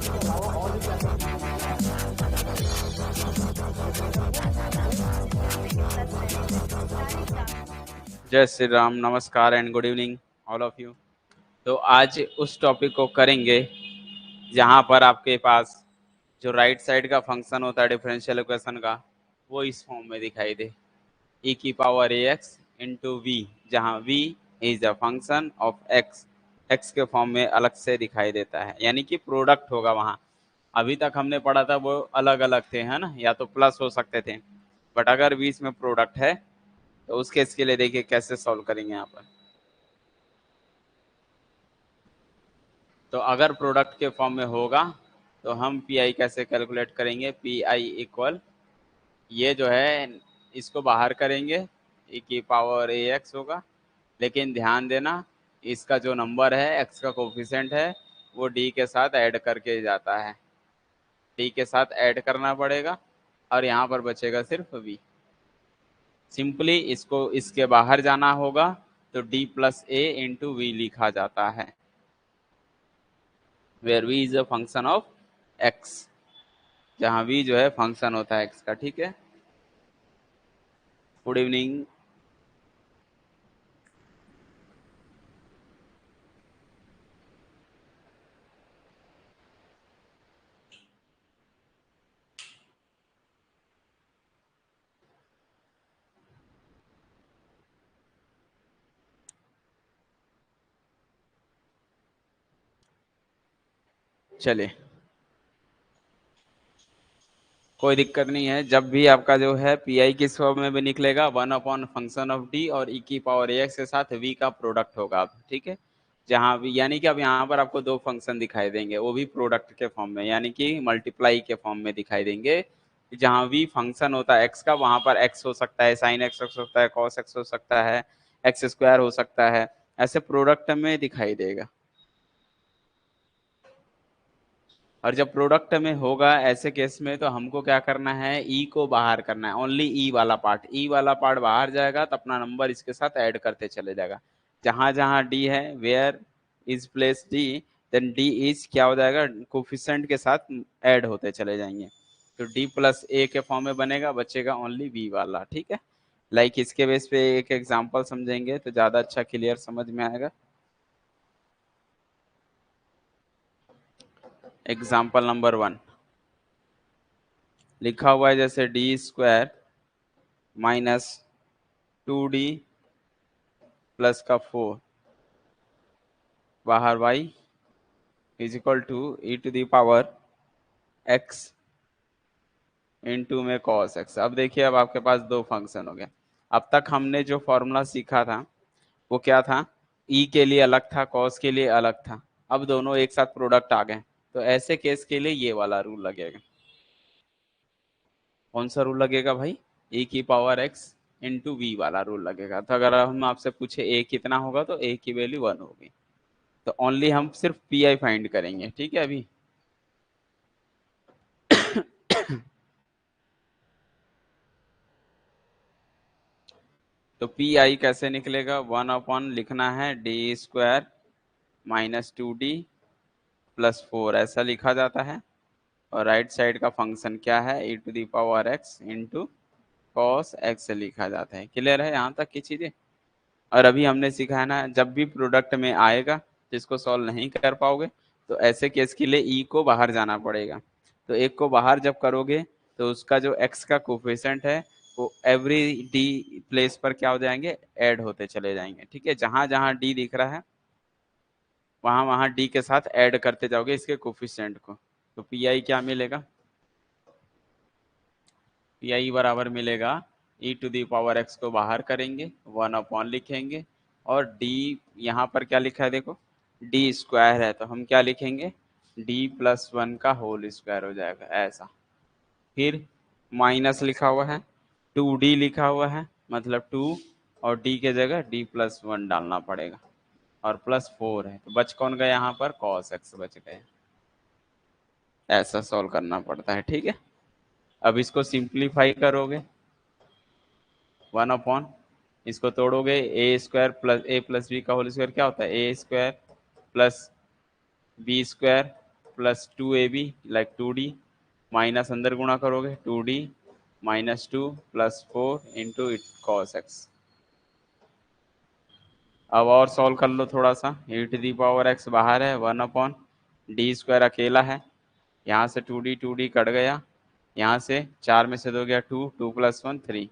जय श्री राम, नमस्कार and good evening all of you. तो आज उस टॉपिक को करेंगे जहां पर आपके पास जो राइट साइड का फंक्शन होता है डिफरेंशियल इक्वेशन का, वो इस फॉर्म में दिखाई दे, e की पावर ax इंटू वी, जहाँ v is a function of x, x के फॉर्म में अलग से दिखाई देता है, यानी कि प्रोडक्ट होगा वहाँ। अभी तक हमने पढ़ा था वो अलग अलग थे, है ना, या तो प्लस हो सकते थे, बट अगर v इसमें प्रोडक्ट है तो उस केस के लिए देखिए कैसे सॉल्व करेंगे यहाँ पर। तो अगर प्रोडक्ट के फॉर्म में होगा तो हम पी आई कैसे कैलकुलेट करेंगे, पी आई इक्वल, ये जो है इसको बाहर करेंगे, e की पावर ए एक्स होगा, लेकिन ध्यान देना इसका जो नंबर है एक्स का कोफिशिएंट है वो डी के साथ ऐड करके जाता है, डी के साथ ऐड करना पड़ेगा और यहाँ पर बचेगा सिर्फ वी। सिंपली इसको इसके बाहर जाना होगा तो D plus A into V लिखा जाता है, where V is a function of x, जहाँ वी जो है फंक्शन होता है एक्स का। ठीक है, गुड इवनिंग। चलिए, कोई दिक्कत नहीं है, जब भी आपका जो है पी आई किस फॉर्म में भी निकलेगा, one upon function of D और ई की पावर ए एक्स के साथ वी का प्रोडक्ट होगा अब। ठीक है, जहाँ भी, यानी कि अब यहाँ पर आपको दो फंक्शन दिखाई देंगे, वो भी प्रोडक्ट के फॉर्म में, यानी कि मल्टीप्लाई के फॉर्म में दिखाई देंगे। जहाँ वी फंक्शन होता है एक्स का, वहां पर एक्स हो सकता है, साइन एक्स हो सकता है, कॉस एक्स हो सकता है, एक्स स्क्वायर हो सकता है, ऐसे प्रोडक्ट में दिखाई देगा। और जब प्रोडक्ट में होगा ऐसे केस में तो हमको क्या करना है, ई को बाहर करना है, ओनली ई वाला पार्ट, ई वाला पार्ट बाहर जाएगा तो अपना नंबर इसके साथ ऐड करते चले जाएगा। जहां जहां डी है, where is place D, then D is क्या हो जाएगा, कोफिशिएंट के साथ ऐड होते चले जाएंगे, तो डी प्लस ए के फॉर्म में बनेगा, बचेगा ओनली बी वाला। ठीक है, लाइक इसके बेस पे एक एग्जांपल समझेंगे तो ज्यादा अच्छा क्लियर समझ में आएगा। एग्जांपल नंबर 1 लिखा हुआ है जैसे D square minus 2d plus का 4 बाहर y is equal to e to the power x into में cos x। अब देखिए, अब आपके पास दो फंक्शन हो गए। अब तक हमने जो फॉर्मूला सीखा था वो क्या था, e के लिए अलग था, cos के लिए अलग था, अब दोनों एक साथ प्रोडक्ट आ गए, तो ऐसे केस के लिए ये वाला रूल लगेगा। कौन सा रूल लगेगा भाई, e की पावर x इंटू वी वाला रूल लगेगा। तो अगर हम आपसे पूछे a कितना होगा तो a की वैल्यू 1 होगी, तो ओनली हम सिर्फ पी आई फाइंड करेंगे। ठीक है, अभी तो पी आई कैसे निकलेगा, 1 अपॉन लिखना है D square minus 2d plus 4, ऐसा लिखा जाता है, और राइट साइड का फंक्शन क्या है, e to the power x into cos x लिखा जाता है। क्लियर है यहाँ तक की चीजें। और अभी हमने सीखा है ना, जब भी प्रोडक्ट में आएगा जिसको सॉल्व नहीं कर पाओगे तो ऐसे केस के लिए ई को बाहर जाना पड़ेगा, तो एक को बाहर जब करोगे तो उसका जो एक्स का कोफिशिएंट है वो एवरी डी प्लेस पर क्या हो जाएंगे, ऐड होते चले जाएंगे। ठीक है, जहां जहां डी दिख रहा है वहां वहां डी के साथ ऐड करते जाओगे इसके कोफिशिएंट को, तो पी आई क्या मिलेगा, पी आई बराबर मिलेगा ई टू दी पावर एक्स को बाहर करेंगे, 1 अपॉन लिखेंगे, और डी यहाँ पर क्या लिखा है देखो, डी स्क्वायर है तो हम क्या लिखेंगे, डी प्लस 1 का होल स्क्वायर हो जाएगा ऐसा। फिर माइनस लिखा हुआ है, 2d लिखा हुआ है, मतलब 2, और d के जगह d प्लस 1 डालना पड़ेगा, और प्लस 4 है तो बच कौन गया यहाँ पर, cos x बच गए। ऐसा सॉल्व करना पड़ता है। ठीक है, अब इसको सिंप्लीफाई करोगे, 1 अपॉन, इसको तोड़ोगे, A square plus A plus B का होल स्क्वायर क्या होता है, A square plus B square plus 2ab like 2d minus अंदर गुणा करोगे 2d minus 2 plus 4 into it cos x. अब और सॉल्व कर लो थोड़ा सा। e to the power x बाहर है, 1/d² अकेला है, यहाँ से 2d कट गया, यहाँ से 4 में से 2 गया 2, 2 + 1 3,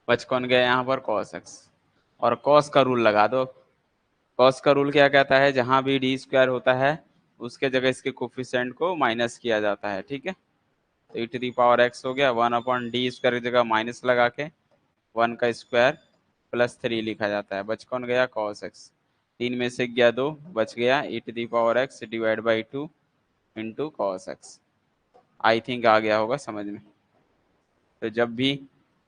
बच कौन गया यहाँ पर cos x। और cos का रूल लगा दो। cos का रूल क्या कहता है, जहां भी d² होता है उसके जगह इसके कोफिशिएंट को माइनस किया जाता है, ठीक है। तो e to the power x हो गया, 1/d² की जगह माइनस लगा के 1 का स्क्वायर प्लस 3 लिखा जाता है, बच कौन गया cos x। 3 में से गया 2, बच गया e to the power x divide by 2 into cos x। I think आ गया होगा समझ में। तो जब भी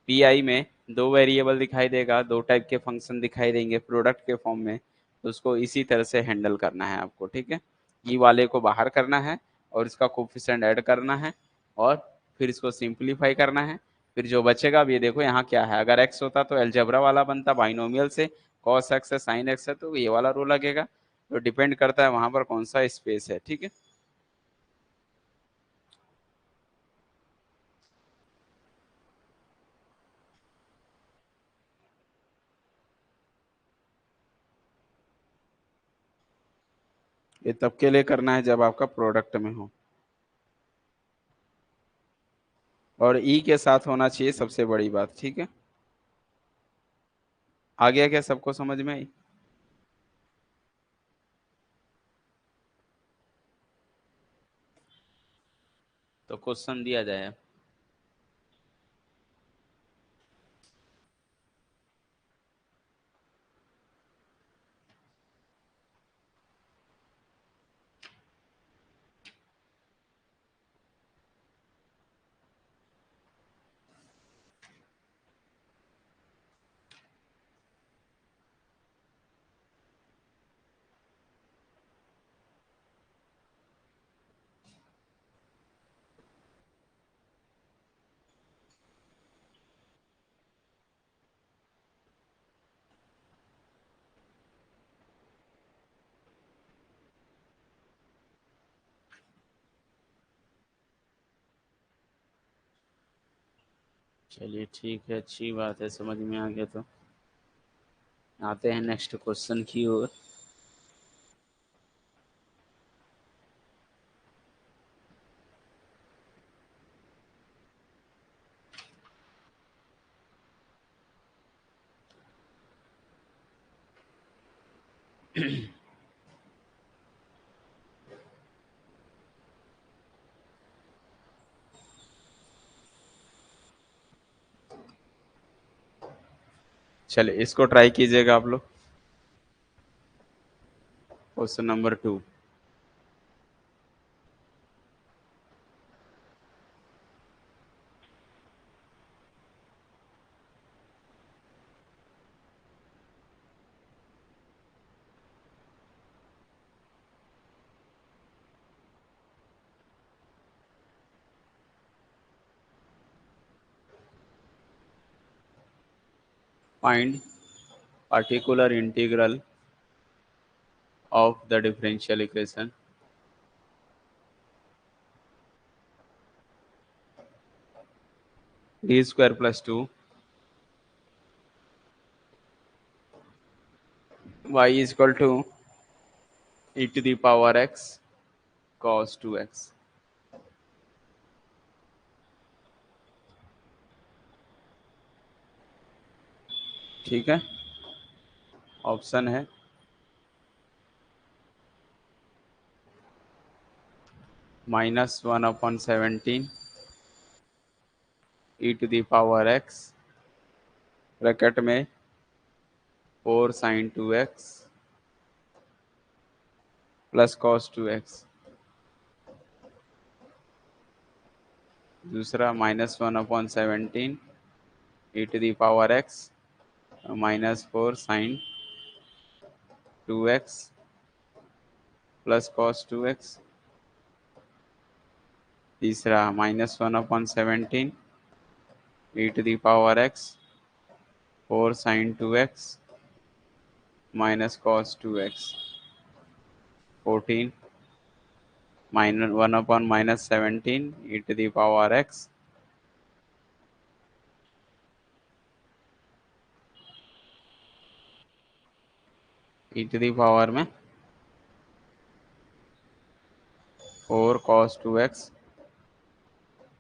पीआई में दो वेरिएबल दिखाई देगा, दो टाइप के फंक्शन दिखाई देंगे प्रोडक्ट के फॉर्म में, तो उसको इसी तरह से हैंडल करना है आपको, ठीक है। ई वाले को बाहर करना है और इसका कोफिशिएंट ऐड करना है और फिर इसको सिंप्लीफाई करना है। फिर जो बचेगा, अब ये देखो यहाँ क्या है, अगर एक्स होता तो एलजेब्रा वाला बनता बाइनोमियल से, कॉस एक्स है साइन एक्स है तो ये वाला रूल लगेगा। तो डिपेंड करता है वहां पर कौन सा स्पेस है, ठीक है। ये तब के लिए करना है जब आपका प्रोडक्ट में हो, और ई के साथ होना चाहिए सबसे बड़ी बात, ठीक है। आ गया क्या सबको समझ में आई। तो क्वेश्चन दिया जाए। चलिए ठीक है, अच्छी बात है, समझ में आ गया। तो आते हैं नेक्स्ट क्वेश्चन की ओर। चलिए इसको ट्राई कीजिएगा आप लोग। Question number 2। Find particular integral of the differential equation d² + 2 y = e to the power x cos 2x। ठीक है, ऑप्शन है -1/17 e to the power x bracket में 4 sin 2x plus cos 2x। दूसरा -1/17 e to the power x -4 sin 2x plus cos 2x। तीसरा -1/17 e to the power x 4 sin 2x minus cos 2x। 14 minus 1/-17 e⁻x e⁻ में 4 cos 2x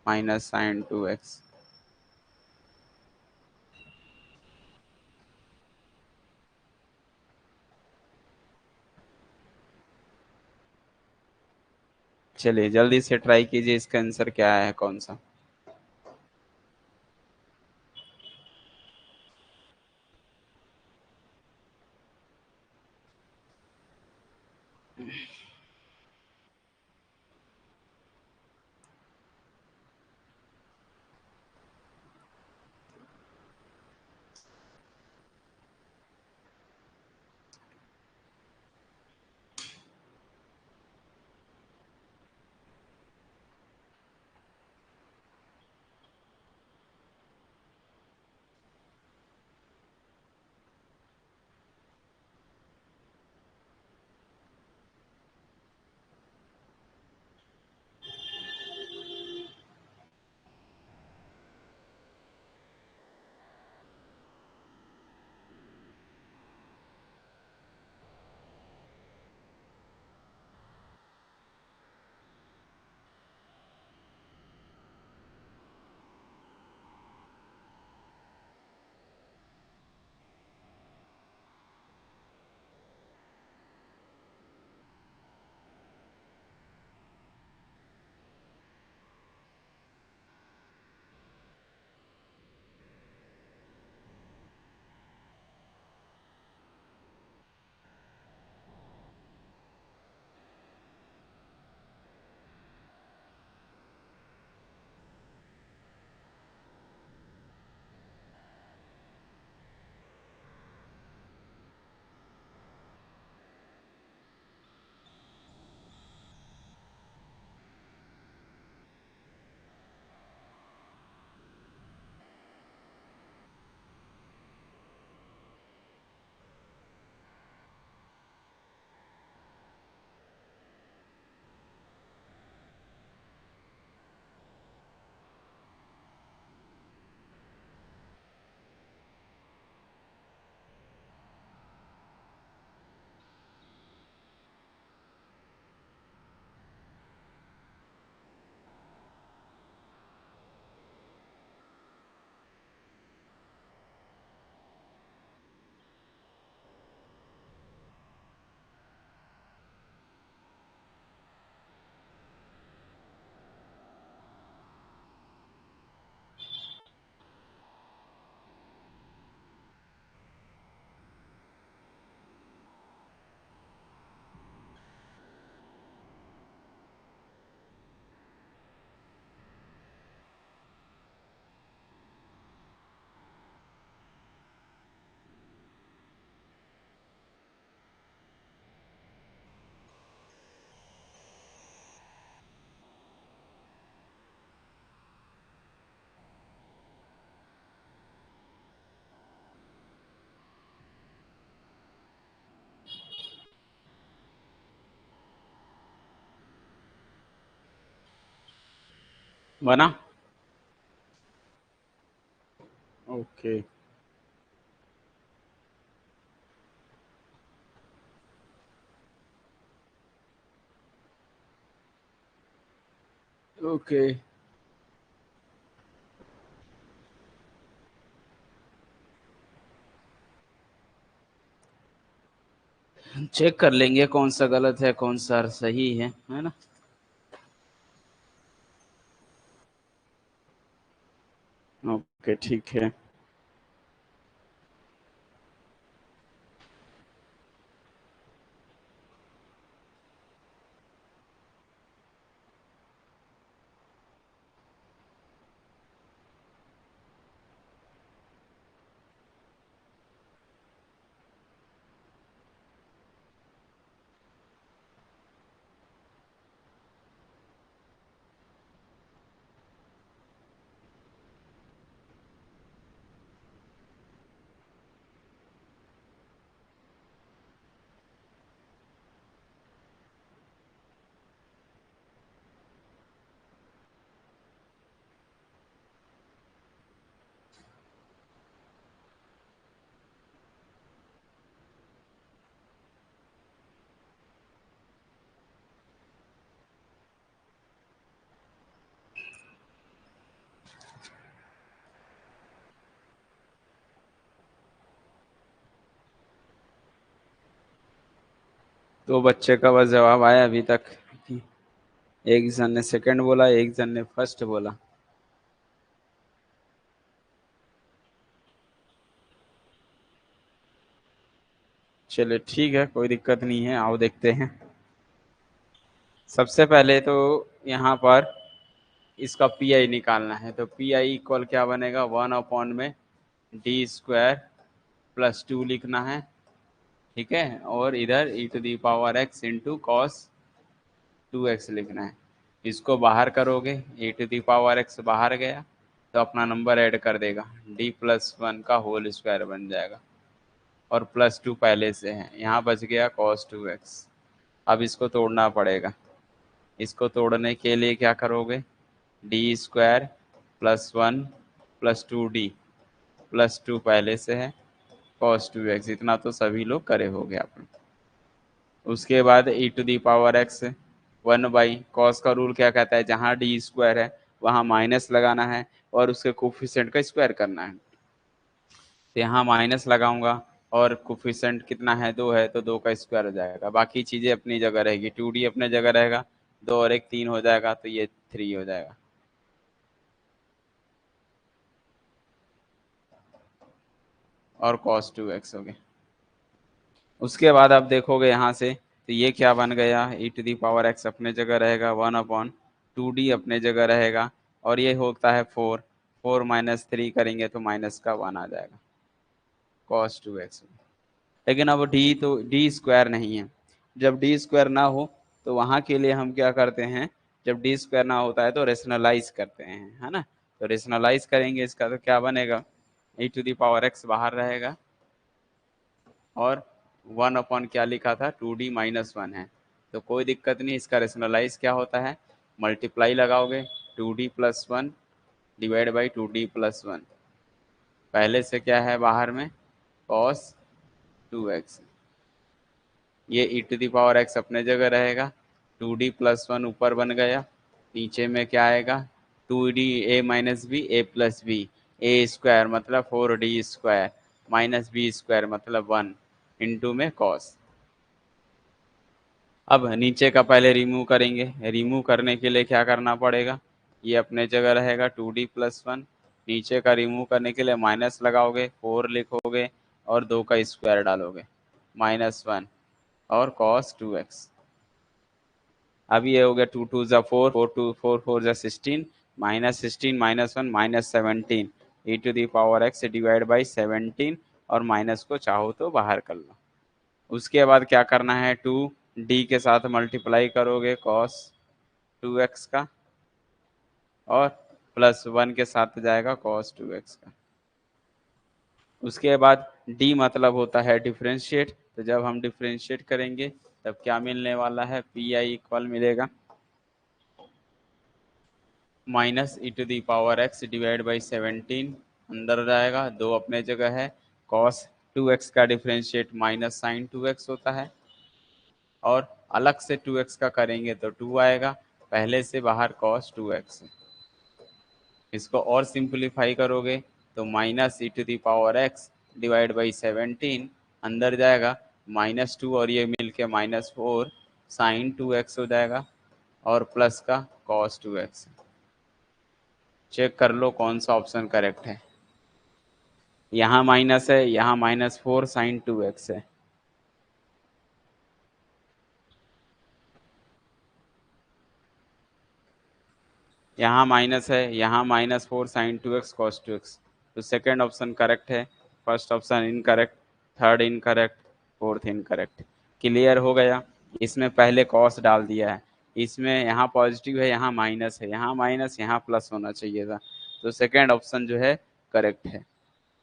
-sin 2x। चलिए जल्दी से try कीजिए, इसका answer क्या है, कौन सा। बना। ओके। ओके, चेक कर लेंगे कौन सा गलत है कौन सा सही है ना। ओके ठीक है। तो बच्चे का बस जवाब आया अभी तक। एक जन ने सेकंड बोला, एक जन ने फर्स्ट बोला। चलिए ठीक है, कोई दिक्कत नहीं है, आओ देखते हैं। सबसे पहले तो यहाँ पर इसका पी आई निकालना है, तो पी आई इक्वल क्या बनेगा, 1 में डी स्क्वायर प्लस 2 लिखना है, ठीक है। और इधर e to the power x into cos 2x लिखना है। इसको बाहर करोगे, A to the power x बाहर गया तो अपना नंबर ऐड कर देगा, d+1 का होल स्क्वायर बन जाएगा। और +2 पहले से है, यहाँ बच गया cos 2x। अब इसको तोड़ना पड़ेगा। इसको तोड़ने के लिए क्या करोगे, d² +1 +2d +2 पहले से है, cos 2x इतना तो सभी लोग करे हो गए आपने। उसके बाद e to the power x 1/cos का रूल क्या कहता है, जहाँ डी स्क्वायर है वहाँ माइनस लगाना है और उसके कोफिशिएंट का स्क्वायर करना है। तो यहाँ माइनस लगाऊंगा और कोफिशिएंट कितना है, 2 है, तो 2 का स्क्वायर हो जाएगा। बाकी चीज़ें अपनी जगह रहेगी, 2d अपने जगह रहेगा, 2 और 1 3 हो जाएगा, तो ये 3 हो जाएगा। और cos 2x हो गया। उसके बाद आप देखोगे यहाँ से, तो ये क्या बन गया, ई टू दी पावर एक्स अपने जगह रहेगा, 1/2d अपने जगह रहेगा, और ये होता है 4, 4 -3 करेंगे तो माइनस का 1 आ जाएगा, cos 2x। लेकिन अब डी तो डी स्क्वायर नहीं है। जब डी स्क्वायर ना हो तो वहाँ के लिए हम क्या करते हैं, जब डी स्क्वायर ना होता है तो रेशनलाइज करते हैं, है ना। तो रेशनलाइज करेंगे इसका, तो क्या बनेगा, ई टू दी पावर एक्स बाहर रहेगा और 1 क्या लिखा था, 2d-1 है, तो कोई दिक्कत नहीं। इसका रेशनलाइज क्या होता है, मल्टीप्लाई लगाओगे, 2d+1 डिवाइड बाई 2d+1, पहले से क्या है बाहर में, cos 2x। ये e to the power x अपने जगह रहेगा, 2d+1 ऊपर बन गया, नीचे में क्या आएगा, 2d(a-b) a+b, ए स्क्वायर मतलब 4d² माइनस बी स्क्वायर मतलब 1 इंटू में cos। अब नीचे का पहले रिमूव करेंगे, रिमूव करने के लिए क्या करना पड़ेगा, ये अपने जगह रहेगा 2d+1, नीचे का रिमूव करने के लिए माइनस लगाओगे, 4 लिखोगे और 2 का स्क्वायर डालोगे, -1 और cos 2x। अब ये हो गया 2 2 ज़ा 4, 4 4 ज़ा 16, -16 -1 -17 e to the power x divide by 17, और माइनस को चाहो तो बाहर कर लो। उसके बाद क्या करना है, 2d के साथ मल्टीप्लाई करोगे cos 2x का, और +1 के साथ जाएगा cos 2x का। उसके बाद d मतलब होता है डिफ्रेंशिएट, तो जब हम डिफ्रेंशिएट करेंगे तब क्या मिलने वाला है, पी आई इक्वल मिलेगा minus e to the power x divide by 17, अंदर जाएगा, 2 अपने जगह है, cos 2x का डिफ्रेंशिएट माइनस साइन 2x होता है, और अलग से 2x का करेंगे तो 2 आएगा, पहले से बाहर cos 2x। इसको और सिंप्लीफाई करोगे तो minus e to the power x divide by 17, अंदर जाएगा -2 और ये मिलके -4 साइन 2x हो जाएगा, और प्लस का cos 2x। चेक कर लो कौन सा ऑप्शन करेक्ट है। यहाँ माइनस है, यहाँ -4 साइन 2x है। यहाँ माइनस है, यहाँ -4 साइन 2x cos 2x, तो सेकेंड ऑप्शन करेक्ट है, first option incorrect, third incorrect, fourth incorrect. Clear हो गया। इसमें पहले cos डाल दिया है, इसमें यहाँ पॉजिटिव है, यहाँ माइनस है, यहाँ माइनस यहाँ प्लस होना चाहिए था, तो सेकेंड ऑप्शन जो है करेक्ट है।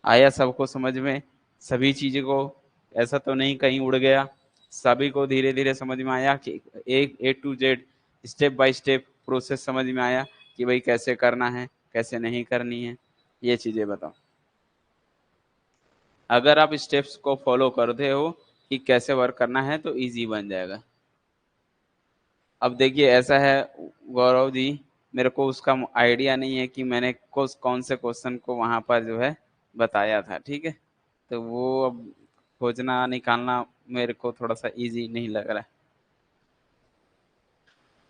आया सबको समझ में, सभी चीज़ों को, ऐसा तो नहीं कहीं उड़ गया, सभी को धीरे धीरे समझ में आया कि एक A to Z step by step process समझ में आया कि भाई कैसे करना है, कैसे नहीं करनी है, ये चीज़ें बताओ। अगर आप स्टेप्स को फॉलो करते हो कि कैसे वर्क करना है तो इजी बन जाएगा। अब देखिए ऐसा है गौरव जी, मेरे को उसका आइडिया नहीं है कि मैंने कौन से क्वेश्चन को वहां पर जो है बताया था, ठीक है। तो वो अब खोजना निकालना मेरे को थोड़ा सा इजी नहीं लग रहा है।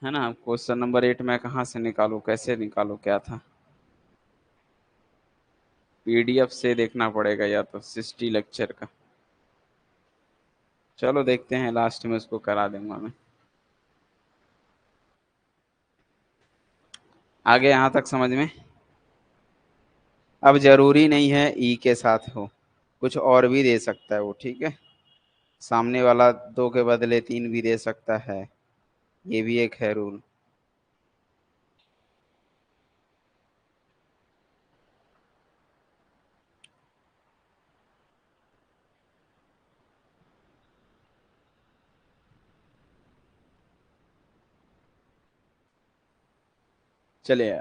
है ना। क्वेश्चन नंबर 8 मैं कहाँ से निकालूं, कैसे निकालूं, क्या था? पीडीएफ से देखना पड़ेगा या तो 60 लेक्चर का। चलो देखते हैं, लास्ट में उसको करा दूंगा मैं। आगे यहाँ तक समझ में? अब जरूरी नहीं है ई के साथ हो, कुछ और भी दे सकता है वो, ठीक है। सामने वाला 2 के बदले 3 भी दे सकता है, ये भी एक है रूल। चलिए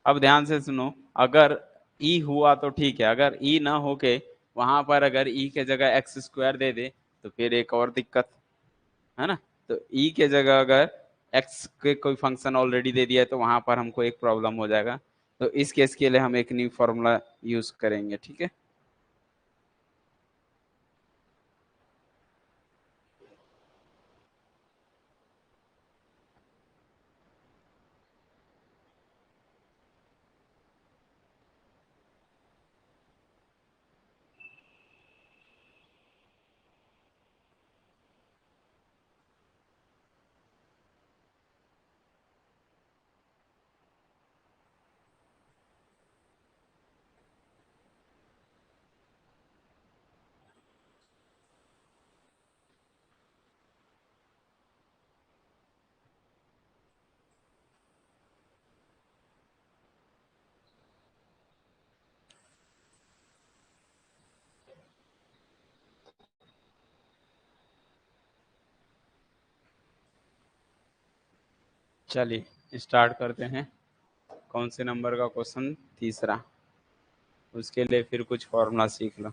अब ध्यान से सुनो। अगर ई हुआ तो ठीक है, अगर ई ना होके वहां पर अगर ई के जगह एक्स स्क्वायर दे दे तो फिर एक और दिक्कत, है ना। तो ई के जगह अगर एक्स के कोई फंक्शन ऑलरेडी दे दिया है तो वहां पर हमको एक प्रॉब्लम हो जाएगा। तो इस केस के लिए हम एक न्यू फॉर्मूला यूज करेंगे, ठीक है। चलिए स्टार्ट करते हैं। कौन से नंबर का क्वेश्चन? तीसरा। उसके लिए फिर कुछ फॉर्मूला सीख लो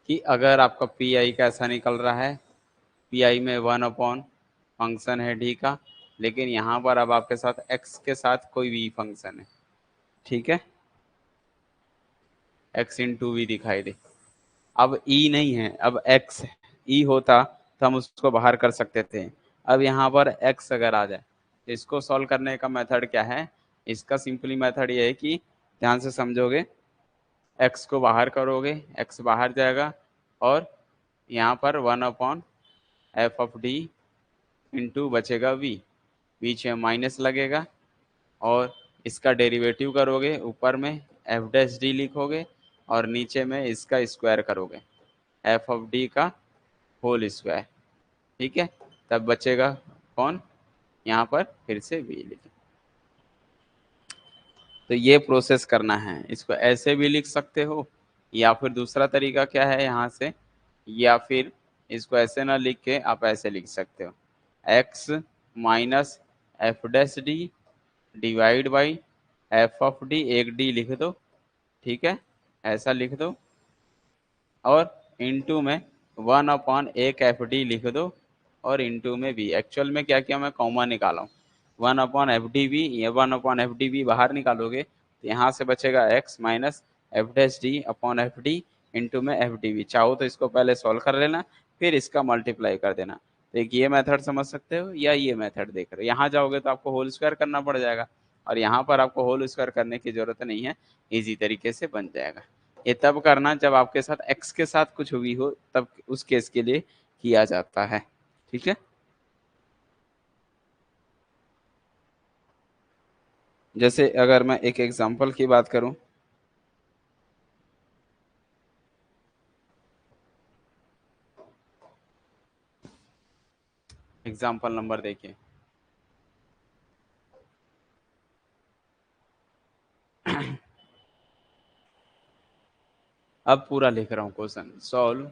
कि अगर आपका पी आई कैसा निकल रहा है। पी आई में 1 अपॉन फंक्शन है डी का, लेकिन यहाँ पर अब आपके साथ एक्स के साथ कोई भी फंक्शन है, ठीक है। एक्स इंटू वी दिखाई दे। अब ई नहीं है, अब एक्स है। ई होता तो हम उसको बाहर कर सकते थे। अब यहाँ पर एक्स अगर आ जाए तो इसको सॉल्व करने का मेथड क्या है? इसका सिंपली मेथड ये है कि ध्यान से समझोगे, एक्स को बाहर करोगे, एक्स बाहर जाएगा, और यहाँ पर 1 upon F of D into बचेगा वी, बीच में माइनस लगेगा, और इसका डेरिवेटिव करोगे, ऊपर में एफ डैश डी लिखोगे, और नीचे में इसका स्क्वायर करोगे, एफ ऑफ डी का होल स्क्वायर, ठीक है। तब बचेगा कौन? यहाँ पर फिर से वी लिखें। तो ये प्रोसेस करना है। इसको ऐसे भी लिख सकते हो, या फिर दूसरा तरीका क्या है यहाँ से, या फिर इसको ऐसे ना लिख के आप ऐसे लिख सकते हो, x minus F dash D divide by F of D, एक डी लिख दो, ठीक है, ऐसा लिख दो, और इनटू में 1 अपॉन एक एफ डी लिख दो, और इनटू में बी। एक्चुअल में क्या किया, मैं कॉमा निकाला हूँ। 1 अपॉन एफ डी बी, ये 1 अपॉन एफ डी बी बाहर निकालोगे तो यहाँ से बचेगा x minus F dash D upon F D into में एफ डी बी। चाहो तो इसको पहले सॉल्व कर लेना, फिर इसका मल्टीप्लाई कर देना। तो एक ये मेथड समझ सकते हो, या ये मेथड देख रहे हो। यहाँ जाओगे तो आपको होल स्क्वायर करना पड़ जाएगा, और यहाँ पर आपको होल स्क्वायर करने की जरूरत नहीं है, इजी तरीके से बन जाएगा। ये तब करना जब आपके साथ एक्स के साथ कुछ हुई हो, तब उस केस के लिए किया जाता है, ठीक है। जैसे अगर मैं एक एग्जांपल की बात करूं, एग्जांपल नंबर देखिए। अब पूरा लिख रहा हूँ क्वेश्चन, सॉल्व,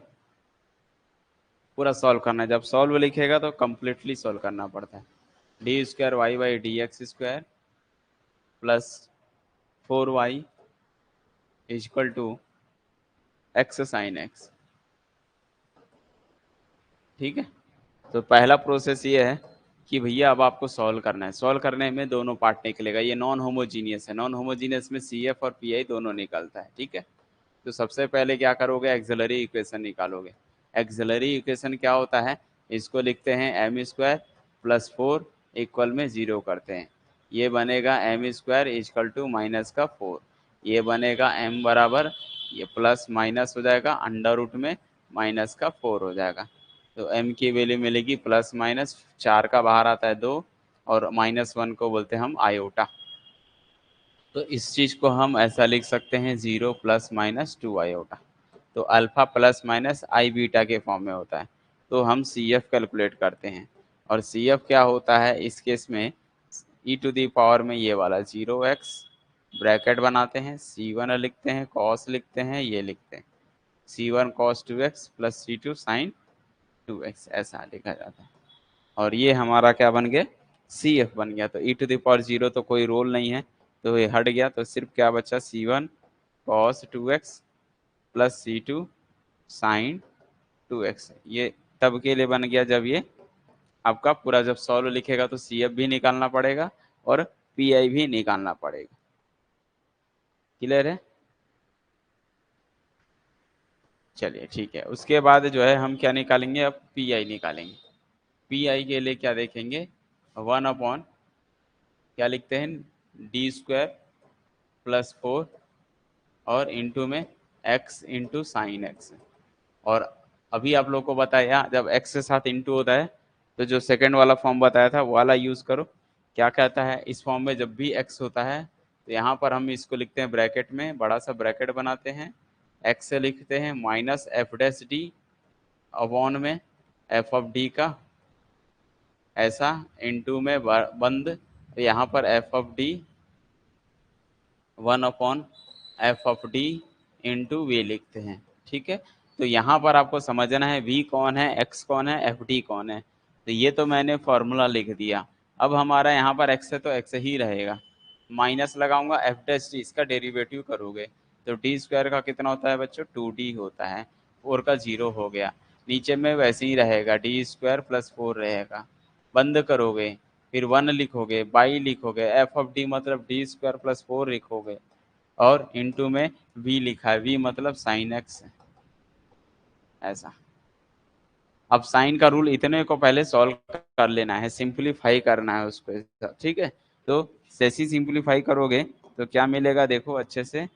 पूरा सॉल्व करना है। जब सॉल्व लिखेगा तो कंप्लीटली सॉल्व करना पड़ता है। D square Y by D x square plus 4y is equal to x sine x, ठीक है। तो पहला प्रोसेस ये है कि भैया अब आपको सॉल्व करना है। सॉल्व करने में दोनों पार्ट निकलेगा, ये नॉन होमोजीनियस है, नॉन होमोजीनियस में सी एफ और पी आई दोनों निकलता है, ठीक है। तो सबसे पहले क्या करोगे, एक्सिलरी इक्वेशन निकालोगे। एक्सिलरी इक्वेशन क्या होता है, इसको लिखते हैं एम स्क्वायर प्लस 4 इक्वल में 0 करते हैं। ये बनेगा M square is equal to minus का 4, ये बनेगा एम बराबर, ये प्लस माइनस हो जाएगा अंडर रूट में माइनस का 4 हो जाएगा। तो एम की वैल्यू मिलेगी प्लस माइनस 4 का बाहर आता है 2 और -1 को बोलते हैं हम आयोटा। तो इस चीज को हम ऐसा लिख सकते हैं 0 प्लस माइनस 2 आयोटा। तो अल्फा प्लस माइनस आई बीटा के फॉर्म में होता है। तो हम सी एफ कैलकुलेट करते हैं, और सी एफ क्या होता है इस केस में, ई टू दी पावर में ये वाला 0x ब्रैकेट बनाते हैं, C1 लिखते हैं, कॉस लिखते हैं, ये लिखते हैं C1 cos 2x plus C2 sin 2x, ऐसा लिखा जाता है। और ये हमारा क्या बन गया, सी एफ बन गया। तो ई टू दावर 0 तो कोई रोल नहीं है, तो ये हट गया, तो सिर्फ क्या बचा, C1 cos 2x plus C2 sin 2x। ये तब के लिए बन गया जब ये आपका पूरा जब सॉल्व लिखेगा तो सी एफ भी निकालना पड़ेगा और पी आई भी निकालना पड़ेगा। क्लियर है? चलिए ठीक है। उसके बाद जो है हम क्या निकालेंगे, अब पी आई निकालेंगे। पी आई के लिए क्या देखेंगे, 1 अपॉन क्या लिखते हैं, डी स्क्वायर प्लस 4 और इंटू में x इंटू साइन एक्स। और अभी आप लोग को बताया जब x के साथ इंटू होता है तो जो सेकंड वाला फॉर्म बताया था वो वाला यूज करो। क्या कहता है, इस फॉर्म में जब भी x होता है तो यहाँ पर हम इसको लिखते हैं ब्रैकेट में, बड़ा सा ब्रैकेट बनाते हैं, x से लिखते हैं minus F dash D upon में एफ ऑफ डी का ऐसा इंटू में बंद, यहाँ पर F of D 1 upon F of D into V लिखते हैं, ठीक है। तो यहाँ पर आपको समझना है v कौन है, x कौन है, एफ डी कौन है। तो ये तो मैंने फॉर्मूला लिख दिया। अब हमारा यहाँ पर x है तो x ही रहेगा, माइनस लगाऊंगा एफ डैश डी, इसका डेरिवेटिव करोगे तो डी स्क्वायर का कितना होता है बच्चों, 2d होता है, 4 का 0 हो गया। नीचे में वैसे ही रहेगा, डी स्क्वायर प्लस 4 रहेगा, बंद करोगे फिर 1 लिखोगे, बाई लिखोगे, एफ ऑफ डी मतलब डी स्क्वायर प्लस 4 लिखोगे, और इंटू में v लिखा है, v मतलब साइन एक्स है, ऐसा। अब साइन का रूल इतने को पहले सॉल्व कर लेना है, सिंप्लीफाई करना है उसको, ठीक है। तो जैसे सिंप्लीफाई करोगे तो क्या मिलेगा देखो अच्छे से,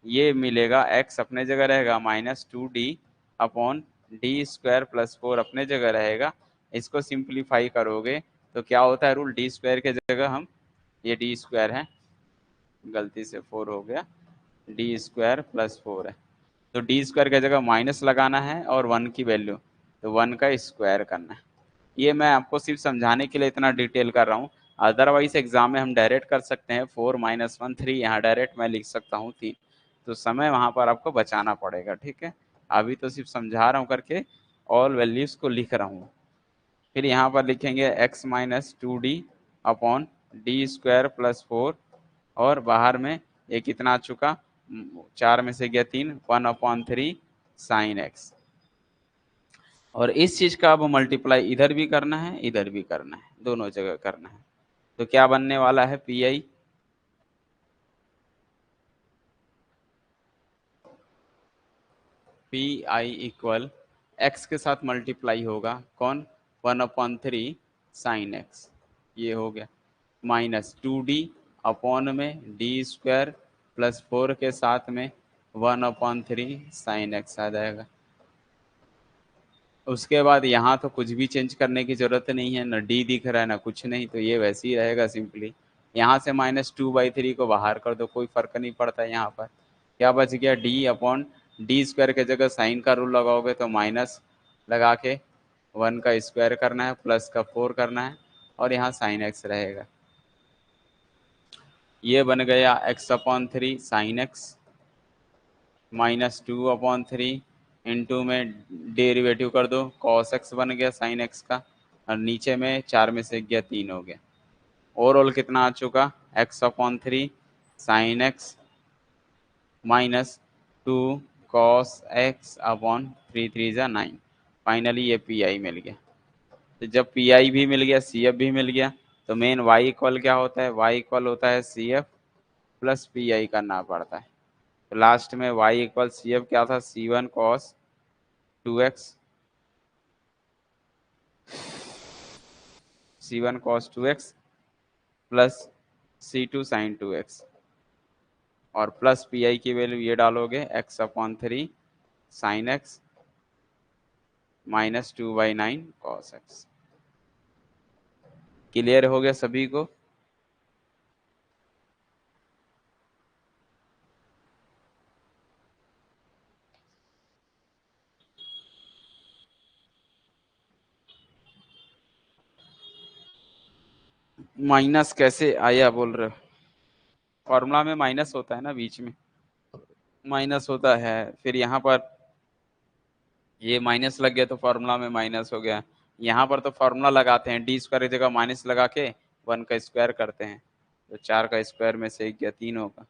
ये मिलेगा x अपने जगह रहेगा -2d upon D square plus 4 अपने जगह रहेगा। इसको सिंप्लीफाई करोगे तो क्या होता है रूल, डी स्क्वायर के जगह हम, ये डी स्क्वायर है, गलती से 4 हो गया, डी स्क्वायर प्लस 4 है, तो डी स्क्वायर की जगह माइनस लगाना है और 1 की वैल्यू, तो 1 का स्क्वायर करना है। ये मैं आपको सिर्फ समझाने के लिए इतना डिटेल कर रहा हूँ, अदरवाइज एग्जाम में हम डायरेक्ट कर सकते हैं 4 - 1 3, यहाँ डायरेक्ट मैं लिख सकता हूँ 3, तो समय वहाँ पर आपको बचाना पड़ेगा, ठीक है। अभी तो सिर्फ समझा रहा हूँ करके, ऑल वैल्यूज को लिख रहा हूँ। फिर यहाँ पर लिखेंगे x -2d upon D square plus 4, और बाहर में ये कितना आ चुका, 4 में से गया 3, 1/3 साइन एक्स। और इस चीज का अब मल्टीप्लाई इधर भी करना है इधर भी करना है, दोनों जगह करना है। तो क्या बनने वाला है, P I, P I equal x के साथ मल्टीप्लाई होगा कौन, 1/3 साइन एक्स, ये हो गया, -2d अपॉन में डी स्क्वायर प्लस 4 के साथ में 1/3 साइन एक्स आ जाएगा। उसके बाद यहाँ तो कुछ भी चेंज करने की जरूरत नहीं है, ना डी दिख रहा है ना कुछ नहीं, तो ये वैसे ही रहेगा सिंपली। यहाँ से -2/3 को बाहर कर दो, कोई फर्क नहीं पड़ता। यहाँ पर क्या बच गया, डी अपॉन डी स्क्वायर के जगह साइन का रूल लगाओगे तो माइनस लगा के 1 का स्क्वायर करना है, प्लस का 4 करना है, और यहाँ साइन एक्स रहेगा। ये बन गया x/3 साइन एक्स -2/3 इंटू में डेरिवेटिव कर दो, cos x बन गया साइन एक्स का, और नीचे में 4 में से गया 3 हो गया। ओवरऑल कितना आ चुका, x/3 sine x -2 cos x/3 3 9। Finally ये पी आई मिल गया। तो जब पी आई भी मिल गया, सी एफ भी मिल गया, तो मेन वाई इक्वल क्या होता है, वाई इक्वल होता है C F plus P I करना पड़ता है। तो लास्ट में वाई इक्वल सी एफ क्या था, C one cos two x, C one cos two x plus C two sine two x, और प्लस पी आई की वैल्यू ये डालोगे x upon three sine x minus two by nine cos x. Clear हो गया सभी को? Minus कैसे आया बोल रहे हो? फॉर्मूला में माइनस होता है ना, बीच में माइनस होता है, फिर यहाँ पर ये माइनस लग गया तो फॉर्मूला में माइनस हो गया। यहाँ पर तो फॉर्मूला लगाते हैं, डी स्क्वायर की जगह माइनस लगा के वन का स्क्वायर करते हैं, तो चार का स्क्वायर में से एक गया तीन होगा।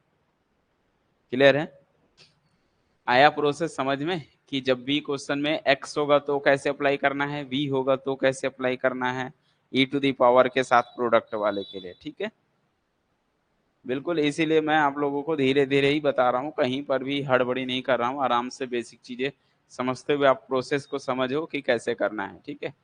क्लियर है? आया प्रोसेस समझ में कि जब भी क्वेश्चन में एक्स होगा तो कैसे अप्लाई करना है, वी होगा तो कैसे अप्लाई करना है, ई टू दी पावर के साथ प्रोडक्ट वाले के लिए। ठीक है, बिल्कुल, इसीलिए मैं आप लोगों को धीरे धीरे ही बता रहा हूँ, कहीं पर भी हड़बड़ी नहीं कर रहा हूँ, आराम से बेसिक चीजें समझते हुए आप प्रोसेस को समझो कि कैसे करना है। ठीक है,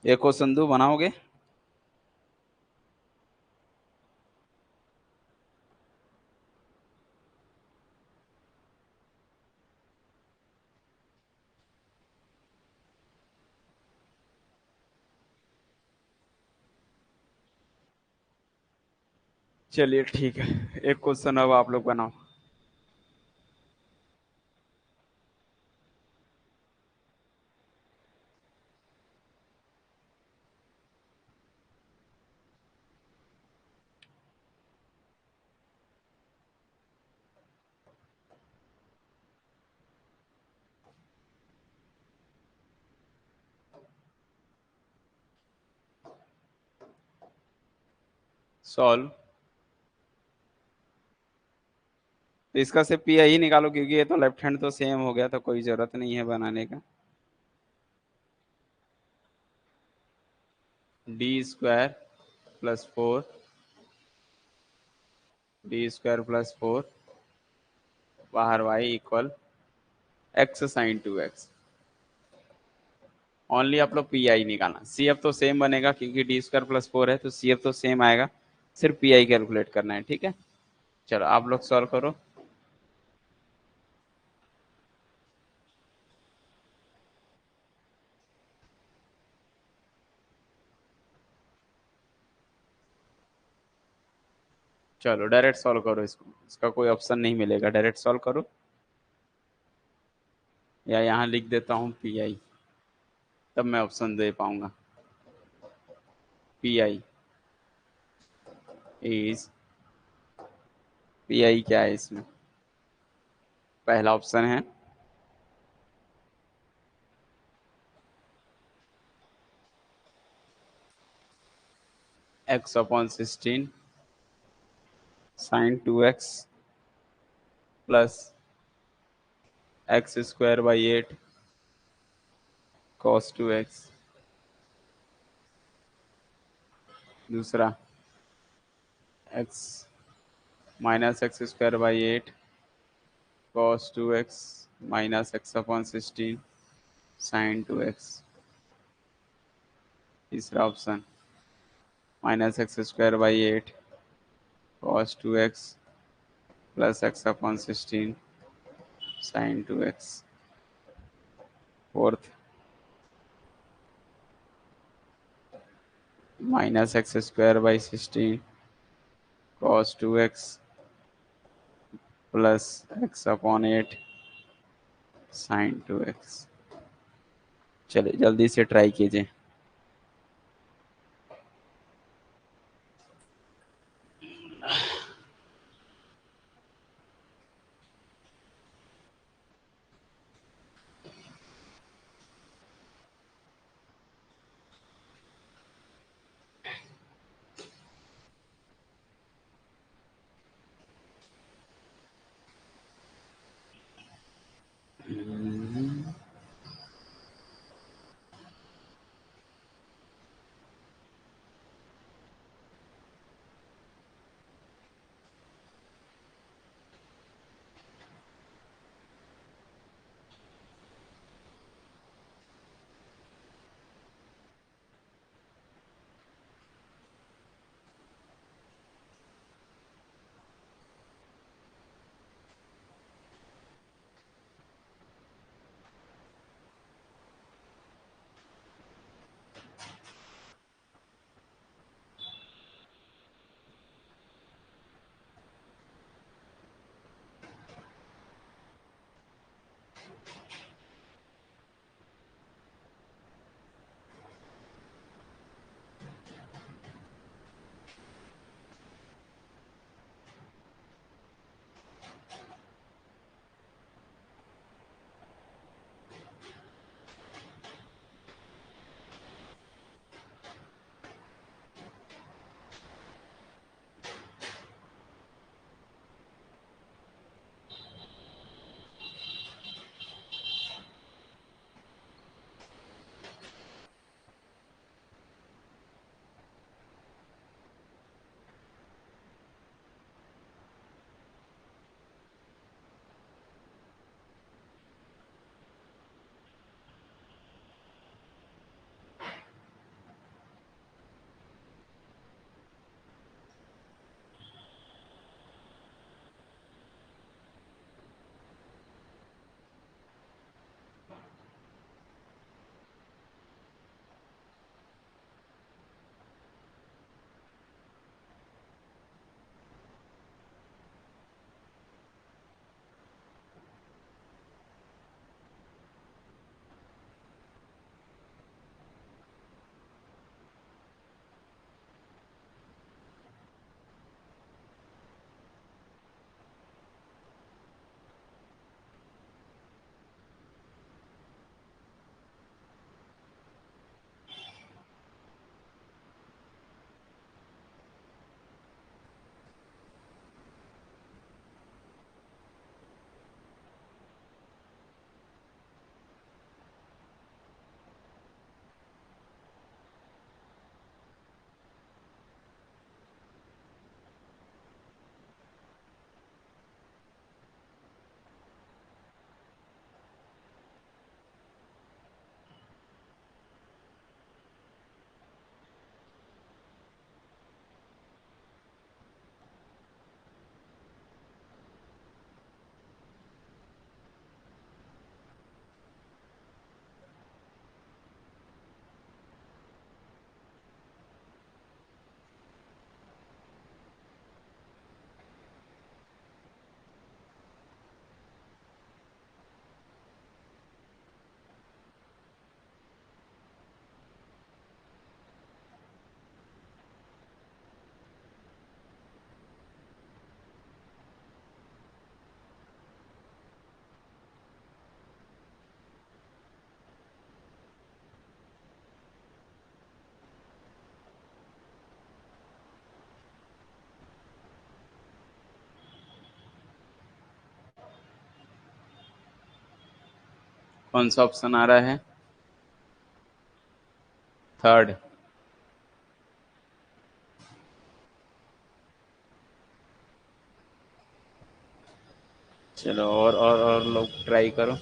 एक क्वेश्चन दो बनाओगे? चलिए ठीक है, एक क्वेश्चन अब आप लोग बनाओ। सॉल्व। तो इसका से पी आई निकालो, क्योंकि ये तो लेफ्ट हैंड तो सेम हो गया, तो कोई जरूरत नहीं है बनाने का। D square plus four, D square plus four बाहर Y equal x sine two x. Only आप लोग पी आई निकालना, सी एफ तो सेम बनेगा क्योंकि डी स्क्वायर प्लस फोर है, तो सी एफ तो सेम आएगा, सिर्फ पी आई कैलकुलेट करना है। ठीक है, चलो आप लोग सॉल्व करो। चलो डायरेक्ट सॉल्व करो इसको, इसका कोई ऑप्शन नहीं मिलेगा, डायरेक्ट सॉल्व करो, या यहाँ लिख देता हूँ पी आई, तब मैं ऑप्शन दे पाऊंगा। P I is, P I क्या है इसमें, पहला ऑप्शन है x upon sixteen sine two x plus x square by eight cos two x. दूसरा x minus x square by eight cos two x minus x upon sixteen sine two x. तीसरा option minus x square by eight cos two x plus x upon sixteen sine two x. Fourth minus x square by sixteen cos two x plus x upon eight sine two x. चलिए जल्दी से try कीजिए। कौन सा option आ रहा है? Third. चलो और लोग ट्राई करो।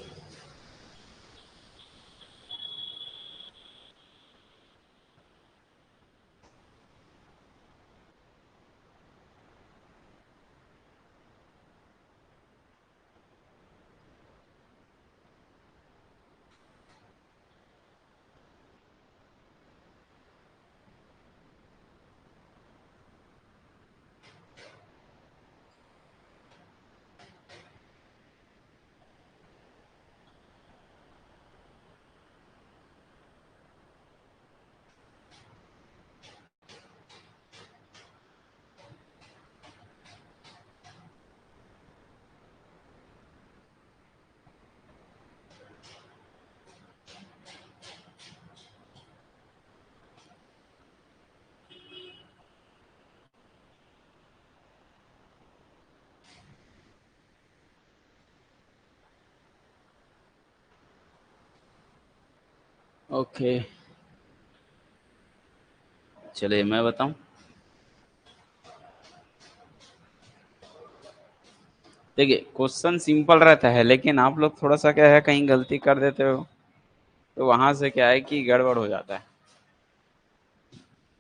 ओके, चलिए मैं बताऊं। देखिए क्वेश्चन सिंपल रहता है, लेकिन आप लोग थोड़ा सा क्या है, कहीं गलती कर देते हो तो वहां से क्या है कि गड़बड़ हो जाता है।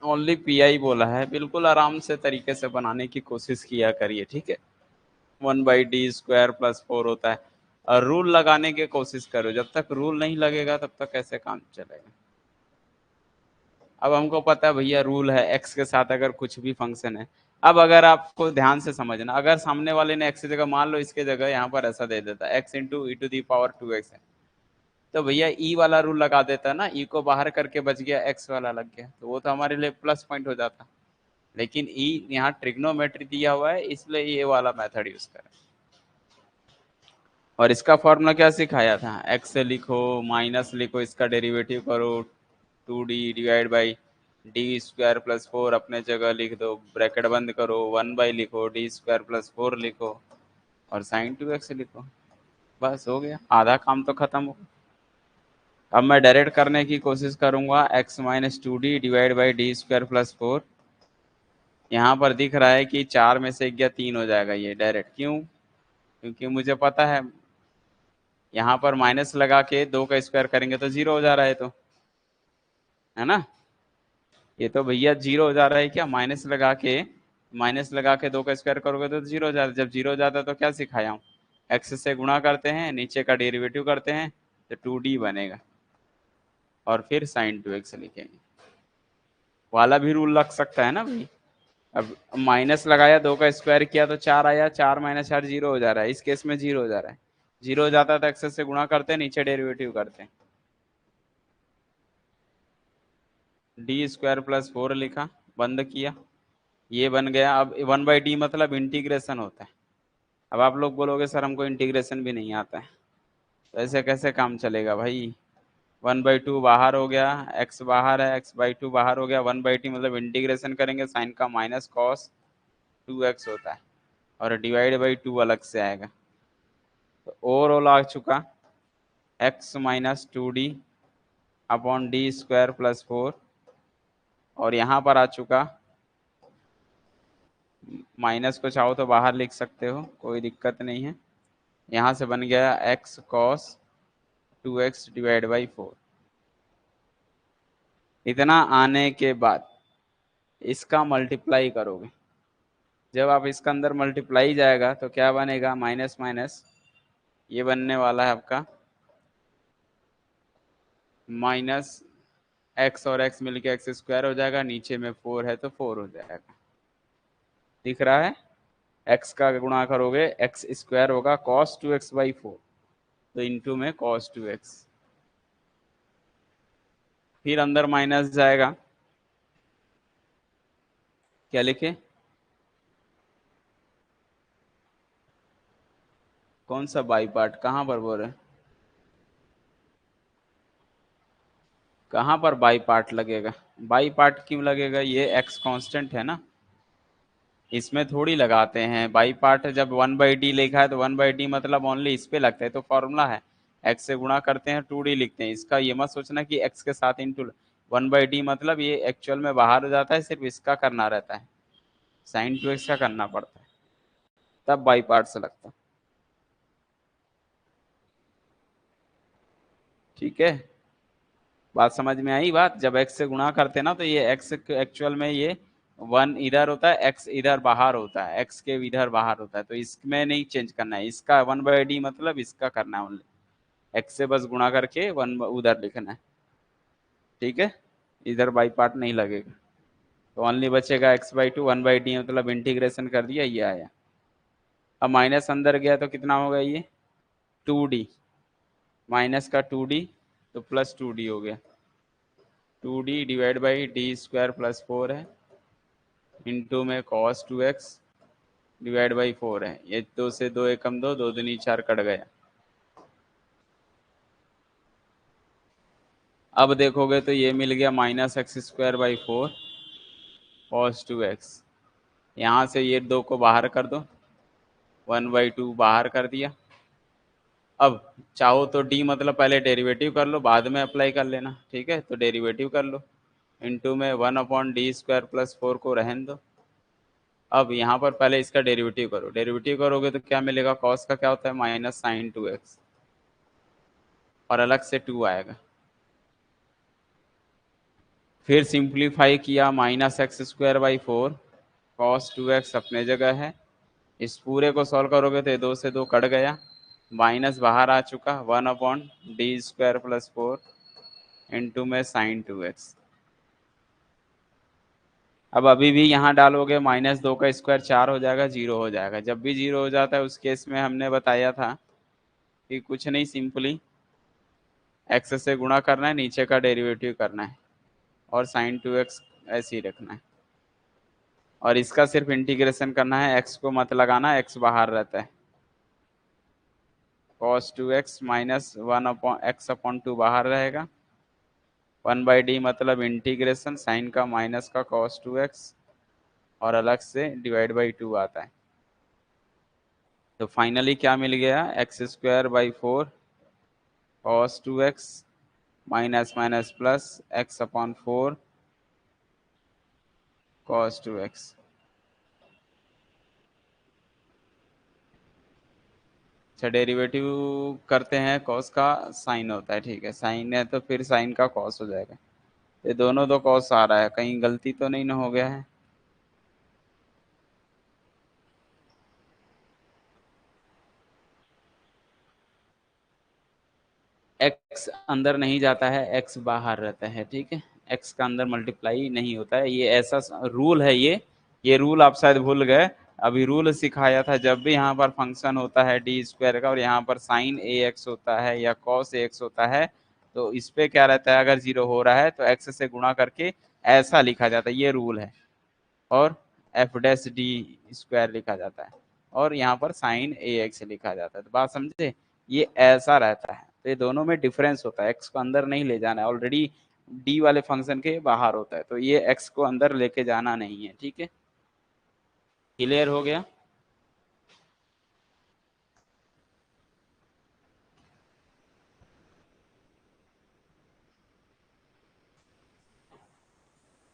ओनली पीआई बोला है, बिल्कुल आराम से तरीके से बनाने की कोशिश किया करिए, ठीक है। 1/d² + 4 होता है, और रूल लगाने की कोशिश करो। जब तक रूल नहीं लगेगा तब तक कैसे काम चलेगा। अब हमको पता है भैया रूल है, एक्स के साथ अगर कुछ भी फंक्शन है। अब अगर आपको ध्यान से समझना, अगर सामने वाले ने एक्स की जगह, मान लो इसके जगह यहाँ पर ऐसा दे देता है x × e⁻²x है, तो भैया ई वाला रूल लगा देता ना, ई को बाहर करके बच गया, एक्स वाला लग गया, तो वो तो हमारे लिए प्लस पॉइंट हो जाता। लेकिन ई यहाँ ट्रिग्नोमेट्री दिया हुआ है, इसलिए ये वाला मेथड यूज करें। और इसका फॉर्मूला क्या सिखाया था? एक्स से लिखो, माइनस लिखो, इसका डेरिवेटिव करो, 2d/d² + 4 अपने जगह लिख दो, ब्रैकेट बंद करो, 1 लिखो, d² + 4 लिखो, और sin2x लिखो। बस हो गया, आधा काम तो खत्म हो। अब मैं डायरेक्ट करने की कोशिश करूंगा, x - 2d/d² + 4। यहाँ पर दिख रहा है कि 4 में से गया 3 हो जाएगा ये डायरेक्ट। क्यों? क्योंकि मुझे पता है यहाँ पर माइनस लगा के 2 का स्क्वायर करेंगे तो 0 हो जा रहा है, तो है ना। ये तो भैया 0 हो जा रहा है क्या, माइनस लगा के 2 का स्क्वायर करोगे तो 0 हो जाता है। जब 0 हो जाता है तो क्या सिखाया हूँ, एक्स से गुणा करते हैं, नीचे का डेरिवेटिव करते हैं, तो 2d बनेगा, और फिर sin2x लिखेंगे। वाला भी रूल लग सकता है ना भाई। अब माइनस लगाया, 2 का स्क्वायर किया तो 4 आया, 4 - 4 0 हो जा रहा है, इस केस में 0 हो जा रहा है। 0 हो जाता है तो एक्स से गुणा करते हैं, नीचे डेरिवेटिव करते हैं, d² + 4 लिखा, बंद किया, ये बन गया। अब 1/d मतलब इंटीग्रेशन होता है। अब आप लोग बोलोगे सर हमको इंटीग्रेशन भी नहीं आता है, तो ऐसे कैसे काम चलेगा भाई। 1/2 बाहर हो गया, एक्स बाहर है, x/2 बाहर हो गया, 1/t मतलब इंटीग्रेशन करेंगे, साइन का माइनस कॉस 2x होता है, और डिवाइड/2 अलग से आएगा। तो ओवरऑल आ चुका x - 2d/d² + 4, और यहाँ पर आ चुका, माइनस को चाहो तो बाहर लिख सकते हो, कोई दिक्कत नहीं है। यहाँ से बन गया x cos 2x/4। इतना आने के बाद इसका मल्टीप्लाई करोगे, जब आप इसका अंदर मल्टीप्लाई जाएगा तो क्या बनेगा, माइनस माइनस ये बनने वाला है आपका माइनस एक्स, और एक्स मिलके x² हो जाएगा, नीचे में 4 है तो 4 हो जाएगा। दिख रहा है, x का गुणा करोगे x² होगा cos 2x/4, तो इंटू में cos 2x, फिर अंदर माइनस जाएगा, क्या लिखे, कौन सा बाई पार्ट, कहाँ पर बोल रहे हैं, कहाँ पर बाई पार्ट लगेगा? बाई पार्ट क्यों लगेगा, ये x कांस्टेंट है ना, इसमें थोड़ी लगाते हैं बाई पार्ट। जब 1/d लिखा है तो 1/d मतलब ओनली इस पे लगता है, तो फॉर्मूला है एक्स से गुणा करते हैं 2d लिखते हैं। इसका ये मत सोचना कि एक्स के साथ इंटू 1/d, मतलब ये एक्चुअल में बाहर हो जाता है, सिर्फ इसका करना रहता है, साइन 2x का करना पड़ता है, तब बाई पार्ट से लगता है। ठीक है, बात समझ में आई बात? जब एक्स से गुणा करते हैं ना तो ये एक्स एक्चुअल में ये 1 इधर होता है, एक्स इधर बाहर होता है, एक्स के इधर बाहर होता है, तो इसमें नहीं चेंज करना है, इसका 1/d मतलब इसका करना है ओनली, एक्स से बस गुणा करके 1 उधर लिखना है। ठीक है, इधर बाई पार्ट नहीं लगेगा, तो ओनली बचेगा x/2 1/d, मतलब इंटीग्रेशन कर दिया, ये आया। अब माइनस अंदर गया तो कितना होगा ये 2d, माइनस का 2d तो प्लस 2d हो गया, 2d divide by d² plus 4 है, इंटू में cos 2x डिवाइड बाई 4 है। ये 2 से 2 एकम 2, 2 दूनी 4 कट गया। अब देखोगे तो ये मिल गया -x²/4 cos 2x। यहाँ से ये 2 को बाहर कर दो, 1/2 बाहर कर दिया। अब चाहो तो d मतलब पहले डेरिवेटिव कर लो, बाद में अप्लाई कर लेना, ठीक है, तो डेरिवेटिव कर लो, इंटू में 1/d² प्लस 4 को रहने दो। अब यहाँ पर पहले इसका डेरिवेटिव करो, डेरिवेटिव करोगे तो क्या मिलेगा, cos का क्या होता है माइनस साइन 2x, और अलग से 2 आएगा। फिर सिंप्लीफाई किया, -x²/4 cos 2x अपने जगह है। इस पूरे को सॉल्व करोगे तो 2 से 2 कट गया, माइनस बाहर आ चुका, 1/d² प्लस 4 इंटू में साइन 2x। अब अभी भी यहाँ डालोगे, -2 का स्क्वायर 4 हो जाएगा, 0 हो जाएगा। जब भी 0 हो जाता है उस केस में हमने बताया था कि कुछ नहीं, सिंपली एक्स से गुणा करना है, नीचे का डेरिवेटिव करना है, और साइन 2x ऐसे ही रखना है, और इसका सिर्फ इंटीग्रेशन करना है, एक्स को मत लगाना, एक्स बाहर रहता है। cos 2x माइनस 1/x/2 बाहर रहेगा, 1/d मतलब इंटीग्रेशन साइन का माइनस का cos 2x, और अलग से डिवाइड बाई 2 आता है। तो फाइनली क्या मिल गया, x²/4 cos 2x minus minus plus x/4 cos 2x। अच्छा, डेरिवेटिव करते हैं, cos का साइन होता है, ठीक है, साइन है तो फिर साइन का cos हो जाएगा। ये दोनों तो cos आ रहा है, कहीं गलती तो नहीं ना हो गया है? x अंदर नहीं जाता है, x बाहर रहता है, ठीक है, x का अंदर मल्टीप्लाई नहीं होता है, ये ऐसा रूल है। ये रूल आप शायद भूल गए, अभी रूल सिखाया था, जब भी यहाँ पर फंक्शन होता है d² का और यहाँ पर साइन ax होता है या cos ax होता है, तो इस पे क्या रहता है, अगर 0 हो रहा है तो x से गुणा करके ऐसा लिखा जाता है, ये रूल है, और f'(d²) लिखा जाता है, और यहाँ पर साइन ax लिखा जाता है। तो बात समझे, ये ऐसा रहता है, तो ये दोनों में डिफरेंस होता है, x को अंदर नहीं ले जाना है, ऑलरेडी d वाले फंक्शन के बाहर होता है, तो ये x को अंदर लेके जाना नहीं है, ठीक है, क्लियर हो गया?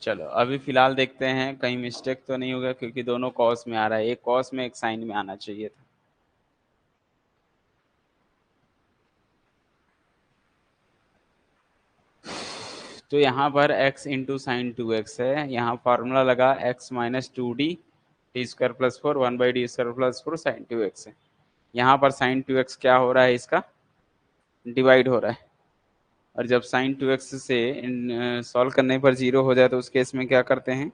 चलो अभी फिलहाल देखते हैं कहीं मिस्टेक तो नहीं होगा, क्योंकि दोनों कॉस में आ रहा है, एक कॉस में एक साइन में आना चाहिए था। तो यहाँ पर x इंटू साइन 2x है, यहाँ फॉर्मूला लगा x minus 2d d² plus 4 1/d² plus 4 sine 2x है। यहाँ पर साइन 2x क्या हो रहा है, इसका डिवाइड हो रहा है, और जब साइन 2x से सॉल्व करने पर 0 हो जाए तो उस केस में क्या करते हैं,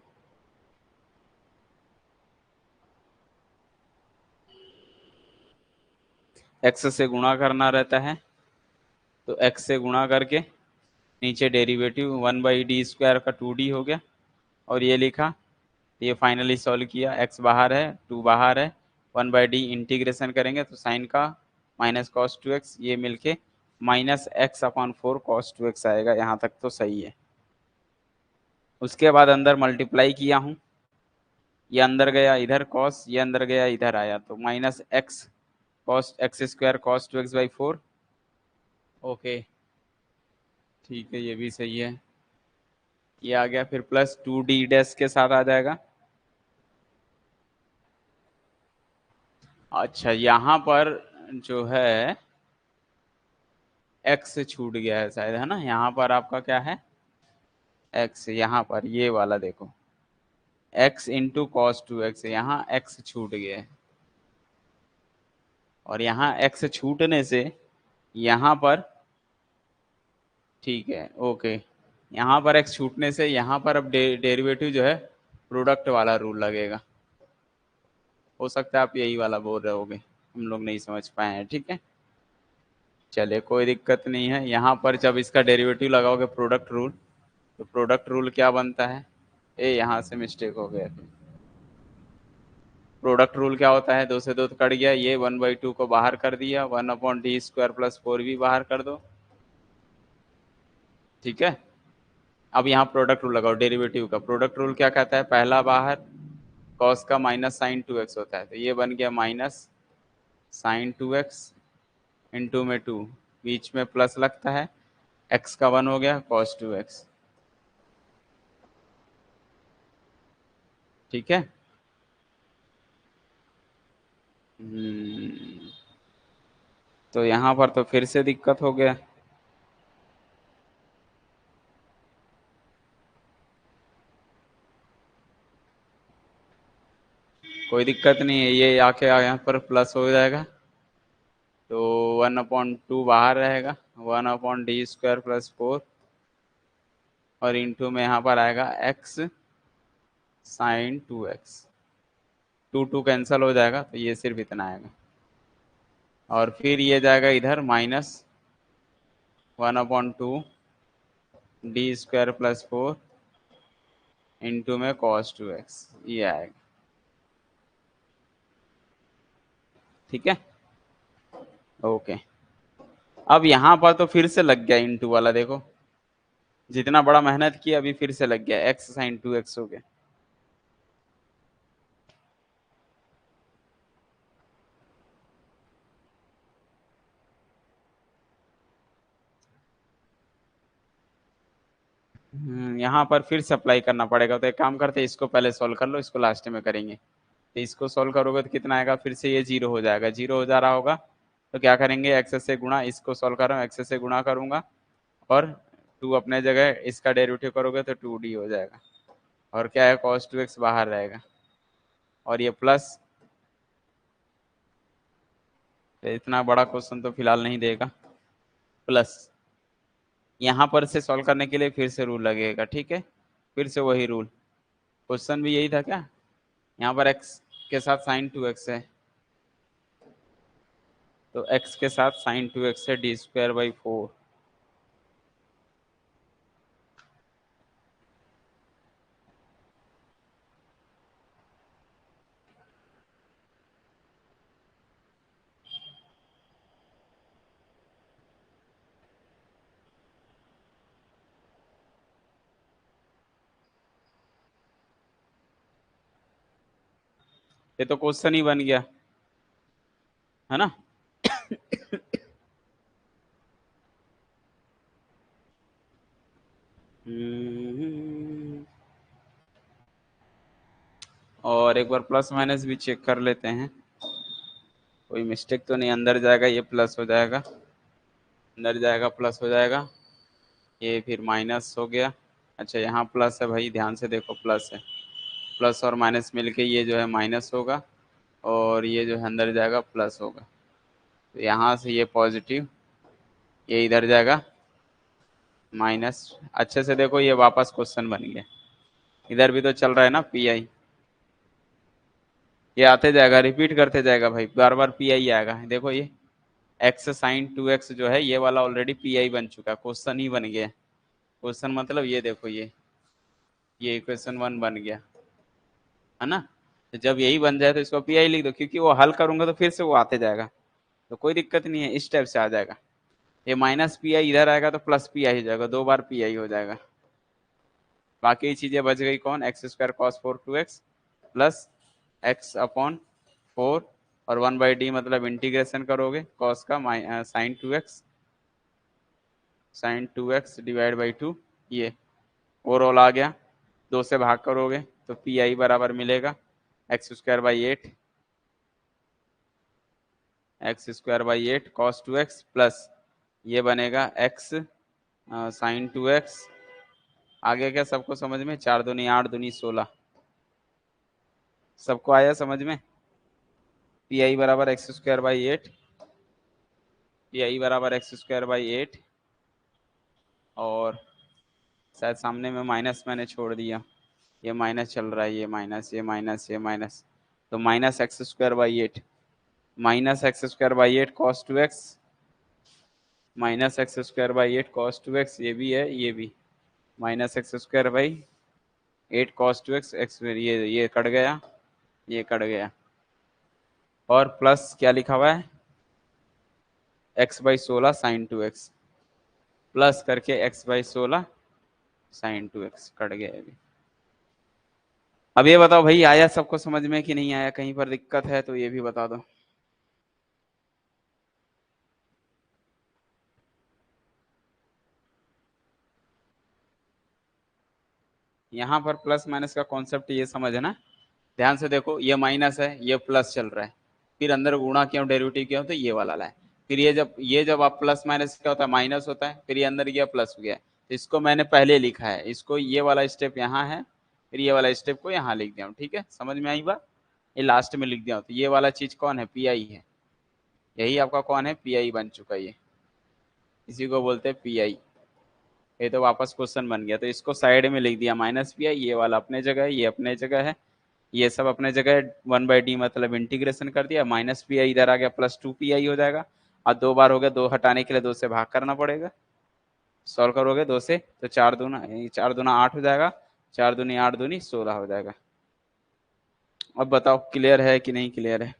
x से गुणा करना रहता है, तो x से गुणा करके नीचे डेरिवेटिव 1/d² का 2d हो गया, और ये लिखा, ये फाइनली सॉल्व किया, x बाहर है 2 बाहर है, 1/d इंटीग्रेशन करेंगे तो साइन का माइनस cos 2x, ये मिलके -x/4 cos 2x आएगा। यहाँ तक तो सही है। उसके बाद अंदर मल्टीप्लाई किया हूँ, ये अंदर गया इधर cos, ये अंदर गया इधर आया, तो -x cos x² cos 2x/4 okay ठीक है, ये भी सही है। ये आ गया, फिर प्लस 2d डैश के साथ आ जाएगा। अच्छा यहाँ पर जो है x छूट गया है शायद, है ना? यहाँ पर आपका क्या है, x यहाँ पर ये वाला देखो, x इंटू कॉस 2x, यहाँ x छूट गया है। और यहाँ x छूटने से यहाँ पर, ठीक है ओके, यहाँ पर x छूटने से यहाँ पर अब डेरिवेटिव जो है प्रोडक्ट वाला रूल लगेगा। हो सकता है आप यही वाला बोल रहे होगे, हम लोग नहीं समझ पाए हैं, ठीक है। चलिए कोई दिक्कत नहीं है। यहाँ पर जब इसका डेरिवेटिव लगाओगे प्रोडक्ट रूल, तो प्रोडक्ट रूल क्या बनता है, यहाँ से मिस्टेक हो गया। प्रोडक्ट रूल क्या होता है, दो से दो तो कट गया, ये 1/2 को बाहर कर दिया, 1/d² प्लस 4 भी बाहर कर दो, ठीक है। अब यहाँ प्रोडक्ट रूल लगाओ डेरिवेटिव का। प्रोडक्ट रूल क्या कहता है, पहला बाहर कॉस का माइनस साइन 2x होता है, तो ये बन गया माइनस साइन 2x इंटू में 2, बीच में प्लस लगता है, x का 1 हो गया कॉस 2x, ठीक है। हम्म, तो यहाँ पर तो फिर से दिक्कत हो गया। कोई दिक्कत नहीं है, ये आके यहाँ पर प्लस हो जाएगा, तो 1/2 बाहर रहेगा, 1/d² प्लस 4, और इंटू में यहाँ पर आएगा x साइन 2x, 2 कैंसल हो जाएगा, तो ये सिर्फ इतना आएगा। और फिर ये जाएगा इधर माइनस 1/2 d² प्लस 4 इंटू में cos 2x, ये आएगा, ठीक है ओके। अब यहाँ पर तो फिर से लग गया इंटू वाला, देखो जितना बड़ा मेहनत किया अभी फिर से लग गया, x साइन 2x हो गया। यहाँ पर फिर से अप्लाई करना पड़ेगा, तो एक काम करते हैं, इसको पहले सॉल्व कर लो, इसको लास्ट में करेंगे। तो इसको सॉल्व करोगे तो कितना आएगा, फिर से ये जीरो हो जाएगा, जीरो हो जा रहा होगा, तो क्या करेंगे, एक्स से गुणा, इसको सॉल्व कर रहा हूँ, एक्स से गुणा करूंगा, और 2 अपने जगह, इसका डेरिवेटिव करोगे तो 2d हो जाएगा, और क्या है cos 2x बाहर रहेगा, और ये प्लस, तो इतना बड़ा क्वेश्चन तो फिलहाल नहीं देगा, प्लस यहाँ पर से सॉल्व करने के लिए फिर से रूल लगेगा, ठीक है, फिर से वही रूल, क्वेश्चन भी यही था क्या, यहाँ पर x के साथ साइन 2x है, तो x के साथ साइन 2x है d²/4, ये तो क्वेश्चन ही बन गया, है ना। और एक बार प्लस माइनस भी चेक कर लेते हैं, कोई मिस्टेक तो नहीं, अंदर जाएगा ये प्लस हो जाएगा, अंदर जाएगा प्लस हो जाएगा, ये फिर माइनस हो गया। अच्छा यहाँ प्लस है भाई, ध्यान से देखो प्लस है, प्लस और माइनस मिलके ये जो है माइनस होगा, और ये जो है अंदर जाएगा प्लस होगा, तो यहाँ से ये पॉजिटिव, ये इधर जाएगा माइनस। अच्छे से देखो, ये वापस क्वेश्चन बन गया, इधर भी तो चल रहा है ना पी आई, ये आते जाएगा, रिपीट करते जाएगा भाई, बार बार पी आई आएगा, देखो ये x साइन 2x जो है ये वाला ऑलरेडी पी आई बन चुका है, क्वेश्चन ही बन गया, क्वेश्चन मतलब ये देखो, ये इक्वेशन 1 बन गया, है ना। तो जब यही बन जाए तो इसको पी आई लिख दो, क्योंकि वो हल करूंगा तो फिर से वो आते जाएगा, तो कोई दिक्कत नहीं है, इस टाइप से आ जाएगा, ये माइनस पी आई इधर आएगा तो प्लस पी आई हो जाएगा, 2 बार पी आई हो जाएगा, बाकी चीजें बच गई कौन, x² cos 4 2x plus x/4, और 1/d मतलब इंटीग्रेशन करोगे कॉस का sign 2x, sign 2x divide by 2, ये ओवरऑल आ गया। 2 से भाग करोगे तो पी आई बराबर मिलेगा x² by 8, x² by 8 cos 2x plus ये बनेगा x साइन 2x। आगे क्या सबको समझ में? 4 दूनी 8 दूनी 16, सबको आया समझ में? पी आई बराबर x² बाई 8, पी आई बराबर x² बाई 8, और शायद सामने में माइनस मैंने छोड़ दिया, ये माइनस चल रहा है, ये माइनस, ये माइनस, ये माइनस, तो minus x² by 8, minus x² by 8 cos 2x, minus x² by 8 cos 2x, ये भी है ये भी, minus x² by 8 cos 2x, x ये कट गया, ये कट गया, और प्लस क्या लिखा हुआ है x/16 साइन 2x, प्लस करके x/16 साइन 2x कट गया अभी। अब ये बताओ भाई, आया सबको समझ में कि नहीं आया? कहीं पर दिक्कत है तो ये भी बता दो। यहाँ पर प्लस माइनस का कॉन्सेप्ट ये समझना, ध्यान से देखो, ये माइनस है, ये प्लस चल रहा है, फिर अंदर गुणा क्यों, डेरिवेटिव क्या होता है, ये वाला लाए, फिर ये जब आप प्लस माइनस क्या होता है, माइनस होता है, फिर ये अंदर गया प्लस हो गया, तो इसको मैंने पहले लिखा है, इसको ये वाला स्टेप यहाँ है, फिर ये वाला स्टेप को यहाँ लिख दिया हूँ, ठीक है, समझ में आई बात? ये लास्ट में लिख दिया हूँ, तो ये वाला चीज कौन है, पी आई है, यही आपका कौन है, पी आई बन चुका है ये, इसी को बोलते हैं पी आई। ये तो वापस क्वेश्चन बन गया, तो इसको साइड में लिख दिया माइनस पी आई, ये वाला अपने जगह है, ये अपने जगह है, ये सब अपने जगह है, 1/d मतलब इंटीग्रेशन कर दिया, माइनस पी आई इधर आ गया, प्लस 2 पी आई हो जाएगा, और 2 बार हो गया, 2 हटाने के लिए 2 से भाग करना पड़ेगा, सॉल्व करोगे 2 से तो 4 दूना 8 हो जाएगा, 4 दूनी 8 दूनी 16 हो जाएगा। अब बताओ क्लियर है कि नहीं क्लियर है?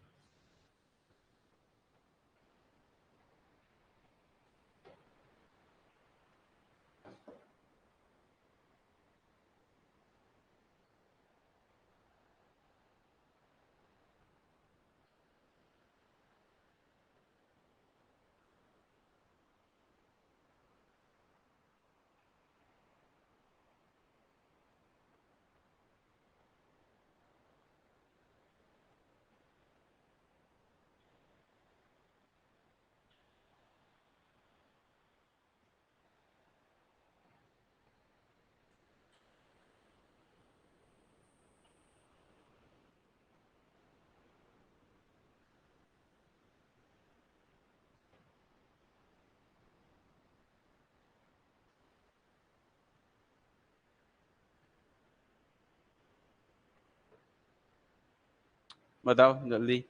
बताओ जल्दी,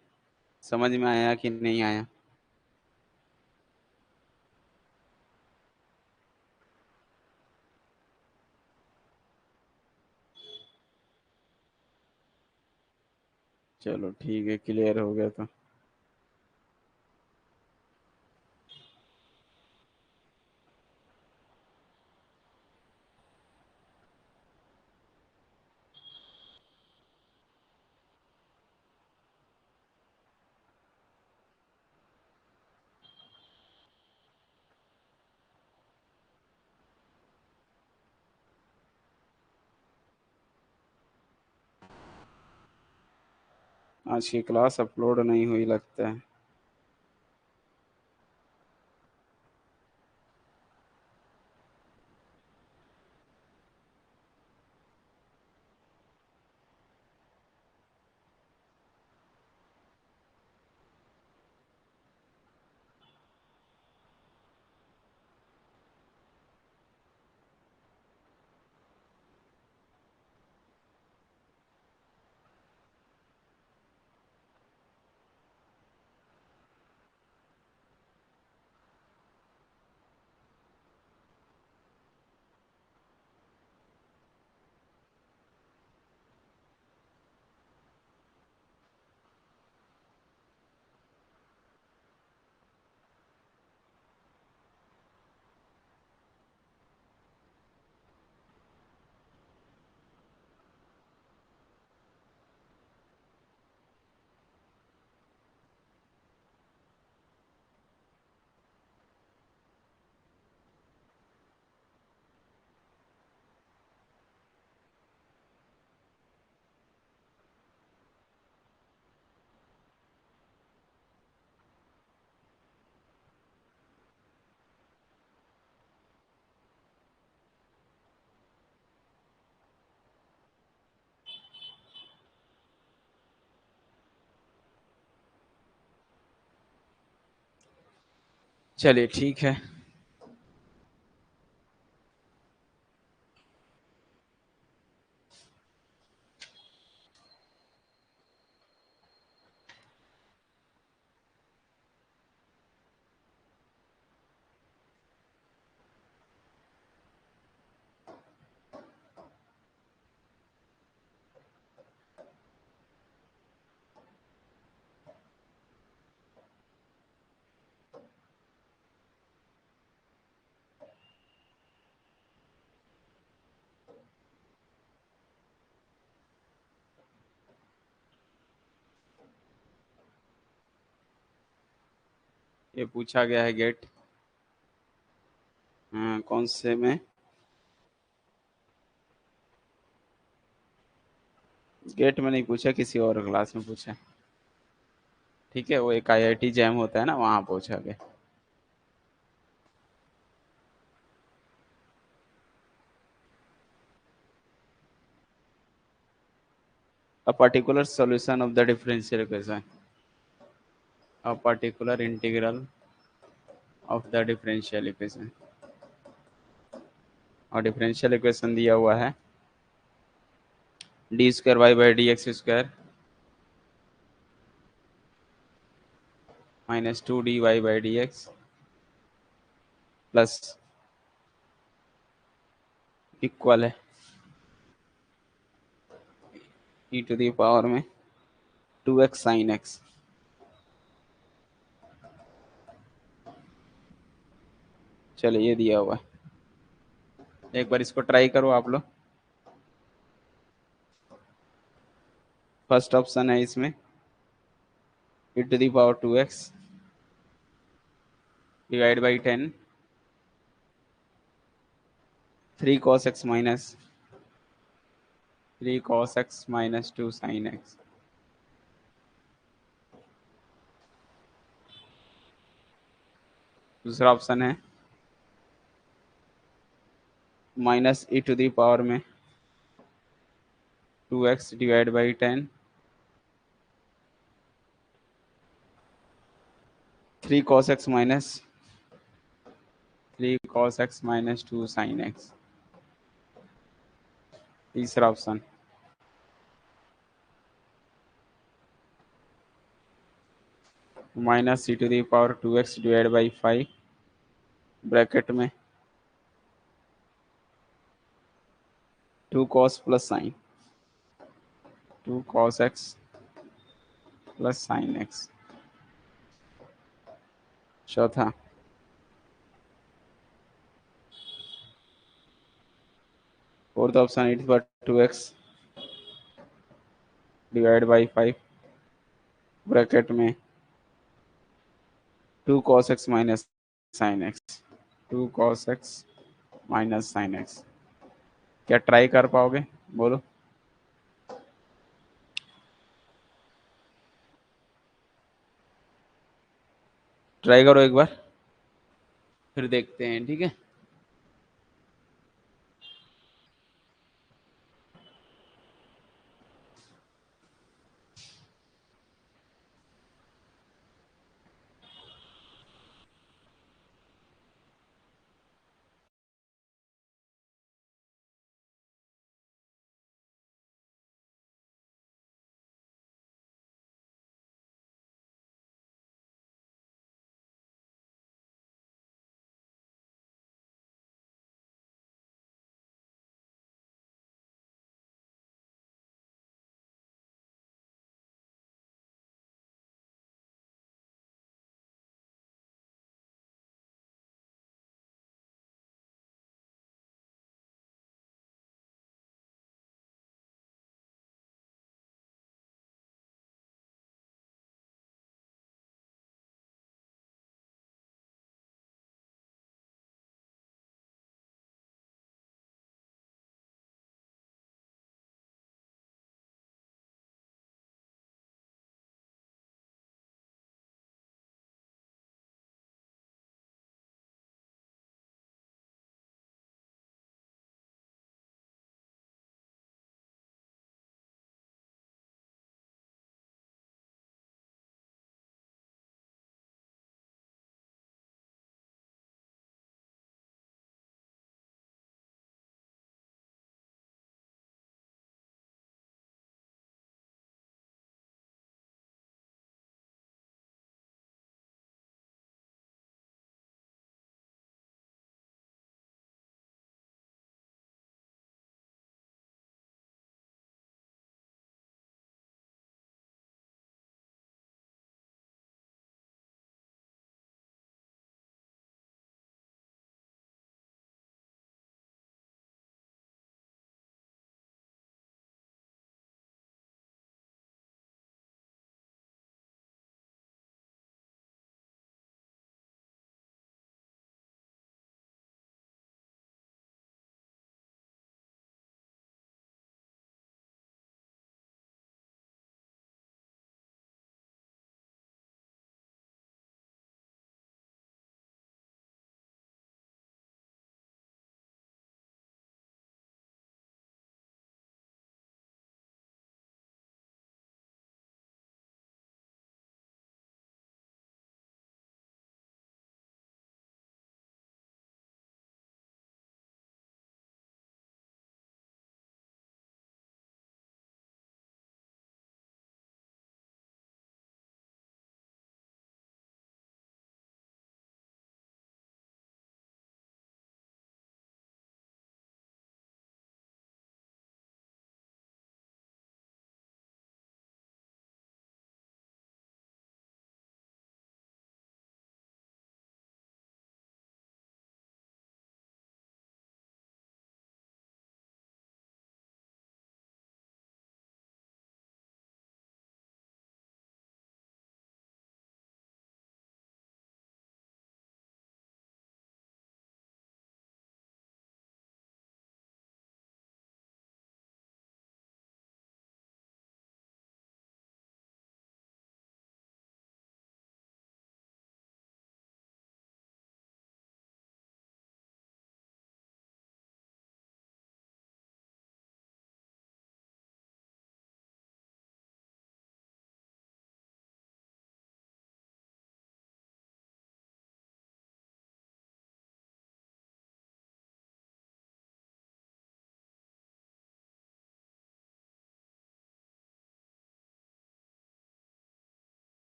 समझ में आया कि नहीं आया? चलो ठीक है, क्लियर हो गया तो। आज की क्लास अपलोड नहीं हुई लगता है। चलिए ठीक है। ये पूछा गया है गेट। हाँ, कौन से में? गेट में नहीं पूछा, किसी और क्लास में पूछा। ठीक है, वो एक आईआईटी जैम होता है ना, वहां पूछा गया। A particular solution of the differential equation. A particular integral of the differential equation. और डिफरेंशियल इक्वेशन दिया हुआ है D square Y by D x square minus two D Y by D x plus equal है e to the power में two x sine x. चलिए, ये दिया हुआ है, एक बार इसको ट्राई करो आप लोग। फर्स्ट ऑप्शन है इसमें e to the power two x divide by ten three cos x minus three cos x minus two sine x. दूसरा ऑप्शन है minus e to the power में two x divide by ten three cos x minus three cos x minus two sine x. तीसरा option minus C to the power two x divide by five bracket में two cos plus sine two cos x plus sine x. चौथा fourth option it पर two x divide by five bracket में two cos x minus sine x two cos x minus sine x. क्या try कर पाओगे? बोलो। Try करो एक बार, फिर देखते हैं, ठीक है।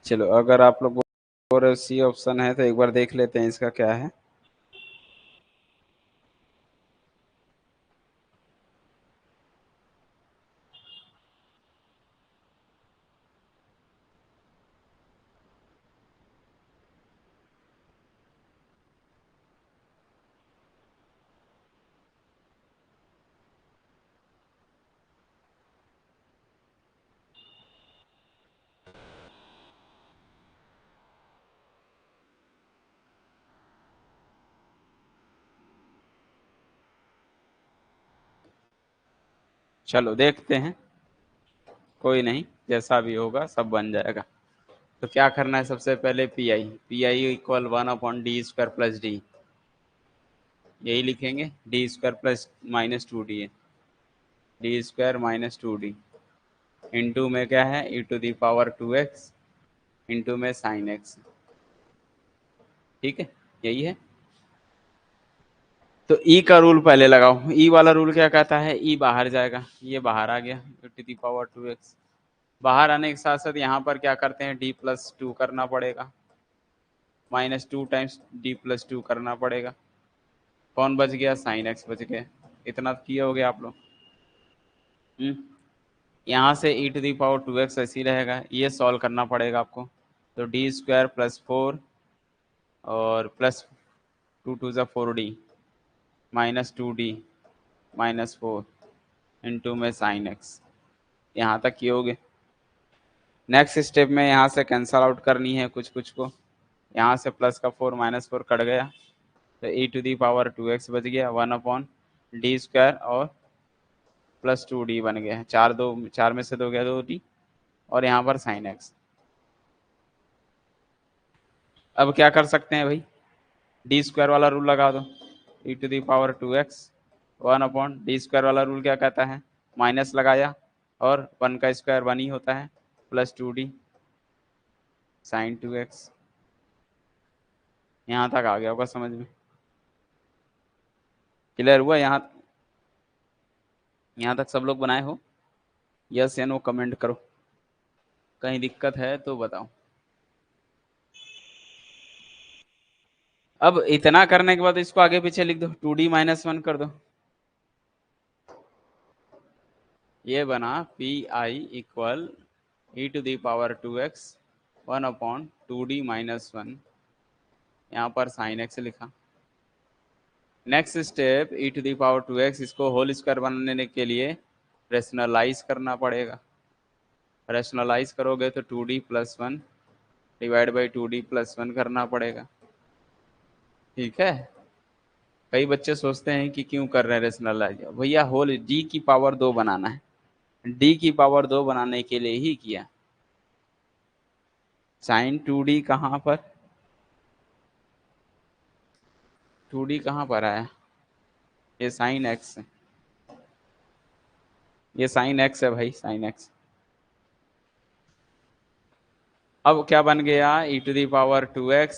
चलो अगर आप लोग बोल रहे हो सी ऑप्शन है तो एक बार देख लेते हैं इसका क्या है। चलो देखते हैं, कोई नहीं, जैसा भी होगा सब बन जाएगा। तो क्या करना है, सबसे पहले P I equal 1/d² + d, यही लिखेंगे। d² प्लस -2d है, d² - 2d इंटू में क्या है, e⁻²x इंटू में साइन एक्स। ठीक है, यही है। तो ई का रूल पहले लगाओ। ई वाला रूल क्या कहता है, ई बाहर जाएगा, ये बाहर आ गया e⁻²x। बाहर आने के साथ साथ यहाँ पर क्या करते हैं, d+2 करना पड़ेगा, -2 टाइम्स d+2 करना पड़ेगा। कौन बच गया, साइन एक्स बच गया। इतना किए हो गया आप लोग। यहाँ से e⁻²x ऐसी रहेगा, ये सॉल्व करना पड़ेगा आपको। तो d² + 4 और +2 × 2 = 4d -2d -4 इंटू में साइन एक्स। यहाँ तक किए होगे। नेक्स्ट स्टेप में यहाँ से कैंसल आउट करनी है कुछ कुछ को। यहाँ से प्लस का 4 -4 कट गया, तो e⁻²x बच गया 1/d² और +2d बन गया है। 4 में से 2 गया 2d, और यहाँ पर साइन एक्स। अब क्या कर सकते हैं भाई, d² वाला रूल लगा दो। e⁻²x 1/d² वाला रूल क्या कहता है, माइनस लगाया और 1 का स्क्वायर 1 ही होता है, +2d sin 2x। यहाँ तक आ गया होगा समझ में, क्लियर हुआ। यहाँ तक सब लोग बनाए हो, यस या नो कमेंट करो, कहीं दिक्कत है तो बताओ। अब इतना करने के बाद इसको आगे पीछे लिख दो, 2d - 1 कर दो। ये बना पी इक्वल e⁻²x 1/2d - 1, यहाँ पर साइन एक्स लिखा। नेक्स्ट स्टेप e⁻²x, इसको होल स्क्वायर बनाने के लिए रेशनलाइज करना पड़ेगा। रेशनलाइज करोगे तो 2d + 1 / 2d + 1 करना पड़ेगा। ठीक है, कई बच्चे सोचते हैं कि क्यों कर रहे हैं रेशनलाइज, भैया होल d⁻2 बनाना है, d⁻2 बनाने के लिए ही किया। साइन 2d कहाँ पर, 2d कहाँ पर आया, ये साइन एक्स है, ये साइन एक्स है भाई, साइन एक्स। अब क्या बन गया, e⁻²x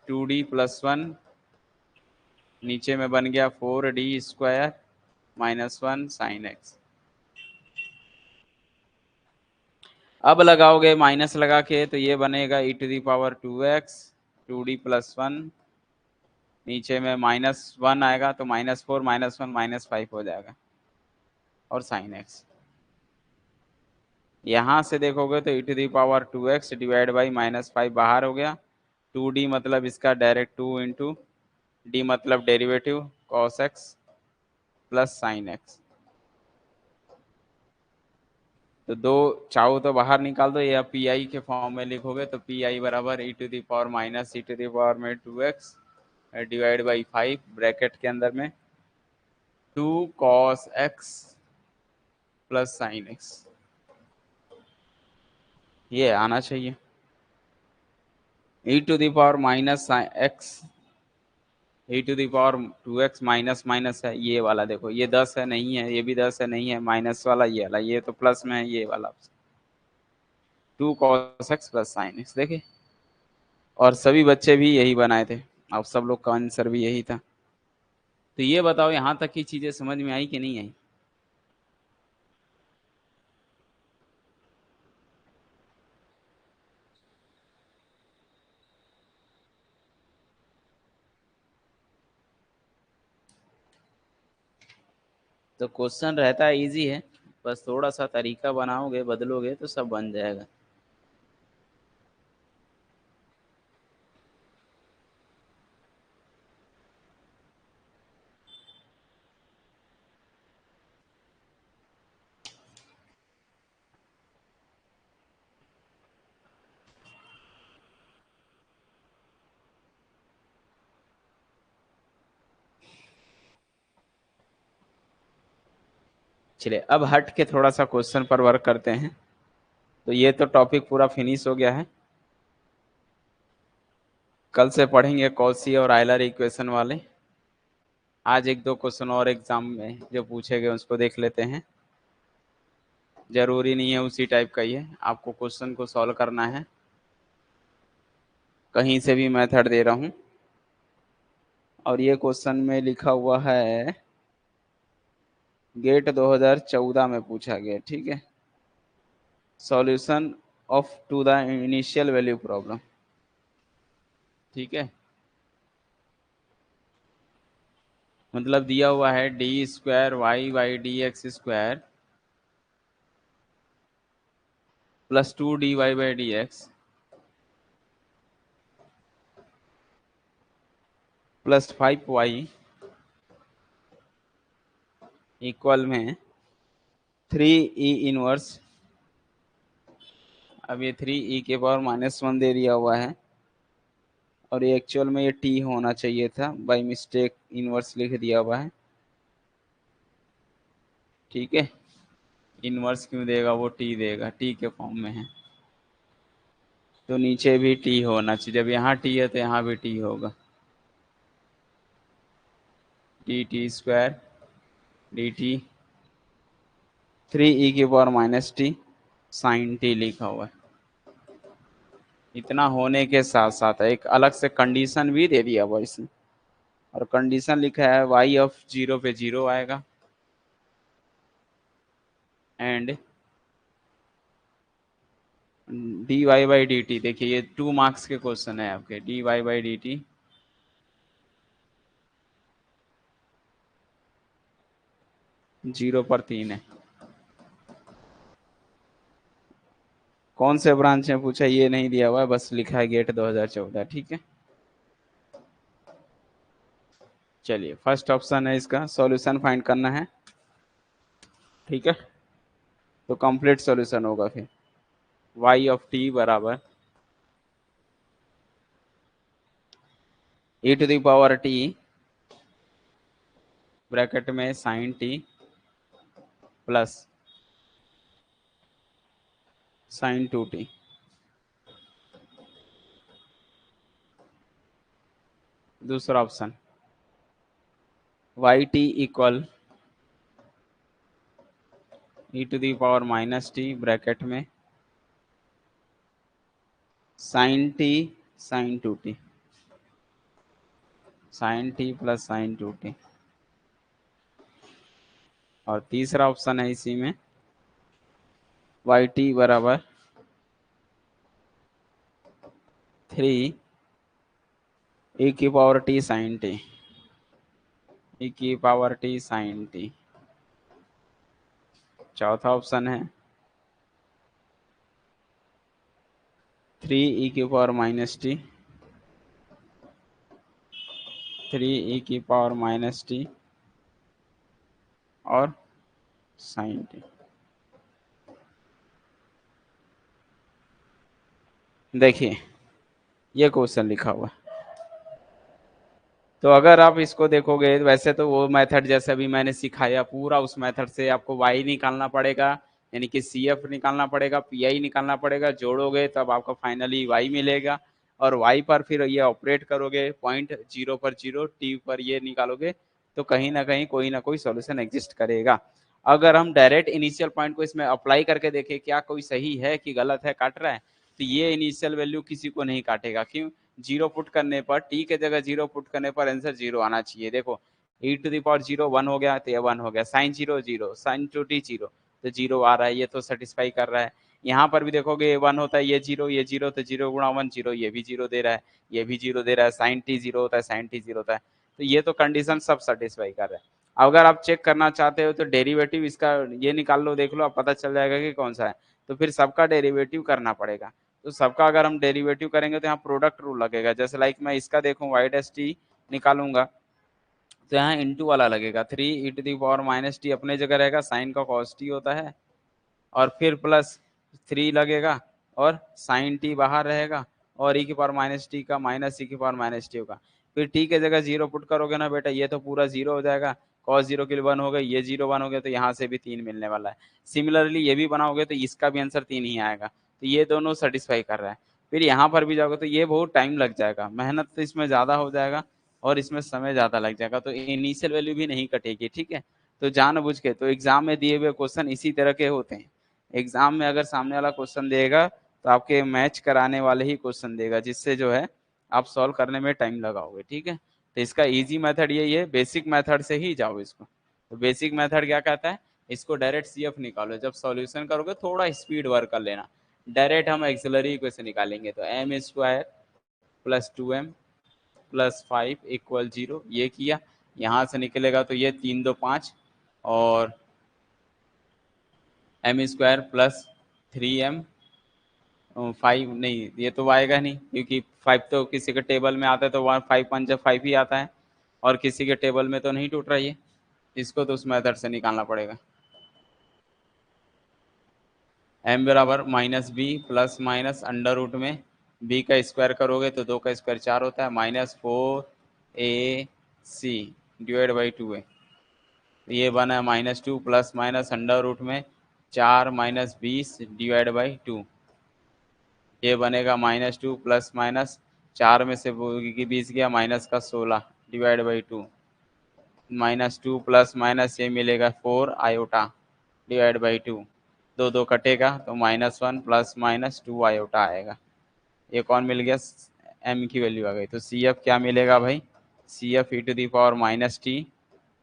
2d + 1, नीचे में बन गया 4d² - 1 साइन एक्स। अब लगाओगे माइनस लगा के, तो ये बनेगा e⁻²x 2d + 1, नीचे में -1 आएगा तो -4 -1 -5 हो जाएगा, और साइन एक्स। यहाँ से देखोगे तो e⁻²x / -5 बाहर हो गया, 2d मतलब इसका डायरेक्ट 2 इंटू d मतलब derivative cos x plus sine x. तो दो चाहो तो बाहर निकाल दो, या पी आई के फॉर्म में लिखोगे तो पी आई बराबर e⁻−e⁻²x / 5 ब्रैकेट के अंदर में 2 cos x plus sine x, ये आना चाहिए। e⁻−x e⁻2x माइनस माइनस है, ये वाला देखो, ये 10 है नहीं है, ये भी 10 है नहीं है, माइनस वाला ये वाला, ये तो प्लस में है ये वाला, 2 cos x plus sine x. देखे, और सभी बच्चे भी यही बनाए थे, अब सब लोग का आंसर भी यही था। तो ये बताओ यहाँ तक की चीजें समझ में आई कि नहीं आई। तो क्वेश्चन रहता है इजी है, बस थोड़ा सा तरीका बनाओगे बदलोगे तो सब बन जाएगा। चलिए अब हट के थोड़ा सा क्वेश्चन पर वर्क करते हैं। तो ये तो टॉपिक पूरा फिनिश हो गया है। कल से पढ़ेंगे कॉची और आयलर इक्वेशन वाले। आज एक दो क्वेश्चन और एग्जाम में जो पूछे गए उसको देख लेते हैं। जरूरी नहीं है उसी टाइप का ही है, आपको क्वेश्चन को सॉल्व करना है। कहीं से भी मेथड दे रहा हूं। और ये क्वेश्चन में लिखा हुआ है गेट 2014 में पूछा गया, ठीक है। Solution of to the initial value problem, ठीक है। मतलब दिया हुआ है D square Y by D x square plus 2 dy by D x plus 5y equal में 3e इनवर्स। अब ये 3e के पावर -1 दे दिया हुआ है, और ये एक्चुअल में ये t होना चाहिए था, बाय मिस्टेक इनवर्स लिख दिया हुआ है, ठीक है। इनवर्स क्यों देगा, वो t देगा, t के फॉर्म में है। तो नीचे भी t होना चाहिए, जब यहाँ t है तो यहाँ भी t होगा। dt स्क्वायर dt 3e की पावर -t साइन t लिखा हुआ है। इतना होने के साथ साथ एक अलग से कंडीशन भी दे दिया हुआ इसने, और कंडीशन लिखा है y ऑफ 0 पे 0 आएगा and dy by D T. देखिए ये 2 मार्क्स के क्वेश्चन है आपके। dy बाई डी टी 0 पर 3 है। कौन से ब्रांच में पूछा ये नहीं दिया हुआ है, बस लिखा है गेट 2014, ठीक है। चलिए फर्स्ट ऑप्शन है, इसका सॉल्यूशन फाइंड करना है, ठीक है। तो कंप्लीट सॉल्यूशन होगा फिर y ऑफ t बराबर e to the power t bracket में sine t plus sine 2t। दूसरा option y t equal e to the power -t bracket में sine t sine 2t, sine t plus sine 2t। और तीसरा option है इसी में Y T बराबर 3 e की पावर t साइन t, e की पावर t साइन t। चौथा ऑप्शन है 3 e की पावर -t, 3 e की पावर -t और साइन t। देखिए ये क्वेश्चन लिखा हुआ है। तो अगर आप इसको देखोगे वैसे तो वो मेथड जैसे भी मैंने सिखाया पूरा उस मेथड से आपको y निकालना पड़ेगा, यानी कि CF निकालना पड़ेगा, PI निकालना पड़ेगा, जोड़ोगे तब आपको फाइनली y मिलेगा। और y पर फिर ये ऑपरेट करोगे, पॉइंट 0 पर 0 t पर ये निकालोगे, तो कहीं ना कहीं कोई ना कोई सॉल्यूशन एग्जिस्ट करेगा। अगर हम डायरेक्ट इनिशियल पॉइंट को इसमें अप्लाई करके देखें क्या कोई सही है कि गलत है, काट रहा है, तो ये इनिशियल वैल्यू किसी को नहीं काटेगा। क्यों? 0 पुट करने पर t के जगह 0 पुट करने पर आंसर 0 आना चाहिए। देखो e टू द पावर 0 1 हो गया तो ये 1 हो गया, साइन 0 0, साइन 2t 0, तो 0 आ रहा है, ये तो सेटिस्फाई कर रहा है। यहाँ पर भी देखोगे 1 होता है, ये 0 ये 0, तो 0 गुणा 1 0, ये भी 0 दे रहा है, ये भी 0 दे रहा है, साइन t 0 होता है, साइन t 0 होता है, तो ये तो कंडीशन सब सेटिस्फाई कर रहा है। अगर आप चेक करना चाहते हो तो डेरिवेटिव इसका ये निकाल लो, देख लो, आप पता चल जाएगा कि कौन सा है। तो फिर सबका डेरिवेटिव करना पड़ेगा। तो सबका अगर हम डेरिवेटिव करेंगे तो यहाँ प्रोडक्ट रूल लगेगा। जैसे लाइक मैं इसका देखूं वाई डैश टी निकालूंगा तो यहाँ इंटू वाला लगेगा, 3 e⁻ अपने जगह रहेगा, साइन का कॉस टी होता है, और फिर प्लस 3 लगेगा और साइन टी बाहर रहेगा, और e⁻ का माइनस e⁻ होगा। फिर टी के जगह जीरो पुट करोगे ना बेटा, ये तो पूरा जीरो हो जाएगा, कॉस जीरो के लिए 1 हो गए, ये जीरो 1 हो गया, तो यहाँ से भी 3 मिलने वाला है। सिमिलरली ये भी बनाओगे तो इसका भी आंसर 3 ही आएगा। तो ये दोनों सेटिस्फाई कर रहा है। फिर यहाँ पर भी जाओगे तो ये बहुत टाइम लग जाएगा, मेहनत तो इसमें ज्यादा हो जाएगा और इसमें समय ज्यादा लग जाएगा, तो इनिशियल वैल्यू भी नहीं कटेगी, ठीक है। तो जानबूझ के, तो एग्जाम में दिए हुए क्वेश्चन इसी तरह के होते हैं। एग्जाम में अगर सामने वाला क्वेश्चन देगा तो आपके मैच कराने वाले ही क्वेश्चन देगा, जिससे जो है आप सॉल्व करने में टाइम लगाओगे, ठीक है। तो इसका इजी मेथड यही है, बेसिक मेथड से ही जाओ इसको। तो बेसिक मेथड क्या कहता है, इसको डायरेक्ट सीएफ निकालो, जब सॉल्यूशन करोगे थोड़ा स्पीड वर्क कर लेना। डायरेक्ट हम एक्सिलरी इक्वेशन निकालेंगे, तो m² plus 2m plus 5 equal 0, ये किया। यहाँ से निकलेगा तो ये 3 2 5, और m² प्लस 3m 5 नहीं, ये तो आएगा नहीं, क्योंकि 5 तो किसी के टेबल में आता है तो 5 5 जब 5 ही आता है, और किसी के टेबल में तो नहीं टूट रहा है। इसको तो उस मेथड से निकालना पड़ेगा। m बराबर -b plus minus under root में b का स्क्वायर करोगे तो 2 का स्क्वायर 4 होता है, -4ac डिवाइड बाई 2a। ये बना है -2 प्लस माइनस अंडर रूट में 4 -20 डिवाइड बाई 2। ये बनेगा -2 प्लस माइनस 4 में से 20 गया, माइनस का 16 डिवाइड बाई 2, -2 प्लस माइनस ये मिलेगा 4 आयोटा डिवाइड बाई 2। दो दो कटेगा तो -1 प्लस माइनस 2 आयोटा आएगा। ये कौन मिल गया, m की वैल्यू आ गई। तो सी एफ क्या मिलेगा भाई, सी एफ e⁻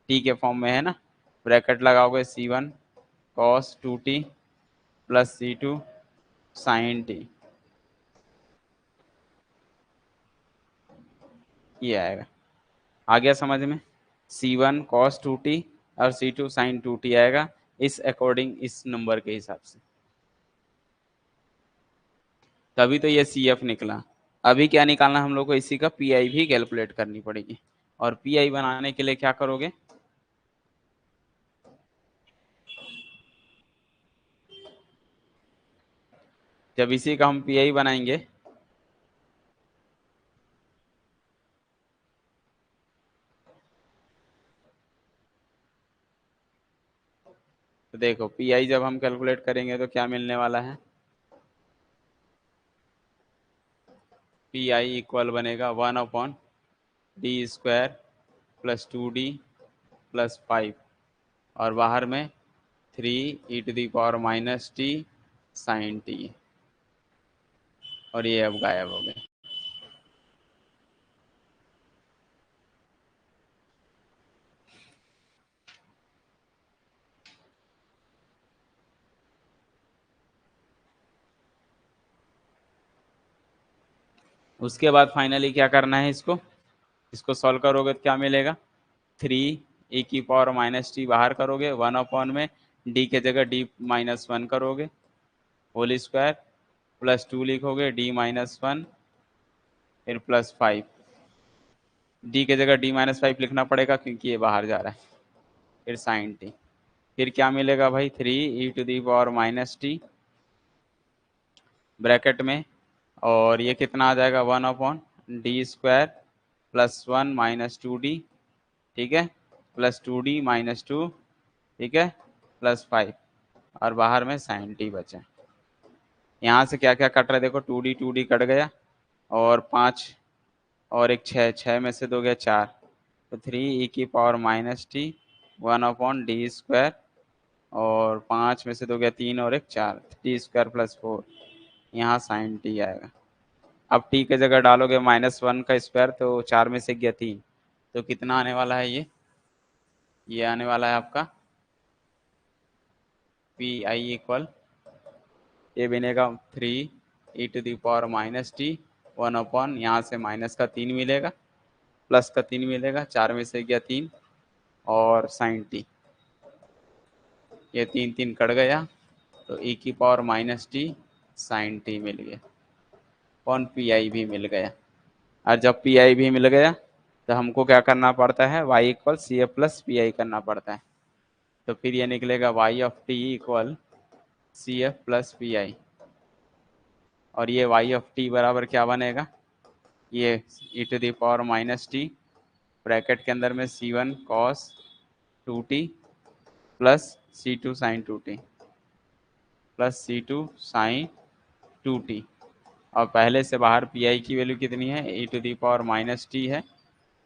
टी के फॉर्म में है ना, ब्रैकेट लगाओगे c1 cos 2t plus c2 sin t, ये आएगा। आ गया समझ में, c1 cos 2t और c2 sin 2t आएगा इस अकॉर्डिंग, इस नंबर के हिसाब से, तभी तो ये सी एफ निकला। अभी क्या निकालना हम लोग को, इसी का पी आई भी कैलकुलेट करनी पड़ेगी। और पी आई बनाने के लिए क्या करोगे, जब इसी का हम पी आई बनाएंगे तो देखो पी आई जब हम कैलकुलेट करेंगे तो क्या मिलने वाला है, पी आई इक्वल बनेगा 1/d² प्लस 2d प्लस 5, और बाहर में 3 e⁻ sin t, और ये अब गायब हो गए। उसके बाद फाइनली क्या करना है, इसको सॉल्व करोगे तो क्या मिलेगा, 3 e⁻ बाहर करोगे, 1 में d के जगह d-1 करोगे होल स्क्वायर, प्लस 2 लिखोगे d-1, फिर प्लस 5, d के जगह d-5 लिखना पड़ेगा क्योंकि ये बाहर जा रहा है, फिर साइन टी। फिर क्या मिलेगा भाई, 3 e⁻ ब्रैकेट में, और ये कितना आ जाएगा, 1/d² प्लस 1 -2d, ठीक है, प्लस 2d माइनस 2, ठीक है, प्लस 5, और बाहर में साइन टी बचा। यहाँ से क्या क्या कट रहा है देखो, 2d कट गया, और 5 और एक 6, 6 में से 2 गया 4, तो 3 e⁻ 1/d², और 5 में से 2 गया 3 और एक 4, t² प्लस 4, यहाँ साइन टी आएगा। अब टी के जगह डालोगे -1 का स्क्वायर, तो 4 में से गया 3, तो कितना आने वाला है, ये आने वाला है आपका पी आई इक्वल, ये बनेगा 3 e⁻ वन अपॉन, यहाँ से माइनस का 3 मिलेगा, प्लस का 3 मिलेगा, 4 में से गया 3, और साइन टी, ये तीन तीन कट गया तो e की power minus T sine T मिल गया, कौन पी आई भी मिल गया। और जब पी आई भी मिल गया तो हमको क्या करना पड़ता है, y equal C F plus P I करना पड़ता है। तो फिर ये निकलेगा y of T equal C F plus P I, और ये y ऑफ टी बराबर क्या बनेगा, ये e to the power minus T bracket के अंदर में C one cos two T plus C two sine two T plus C two sine two T, और पहले से बाहर पी आई की वैल्यू कितनी है, e to the power minus T है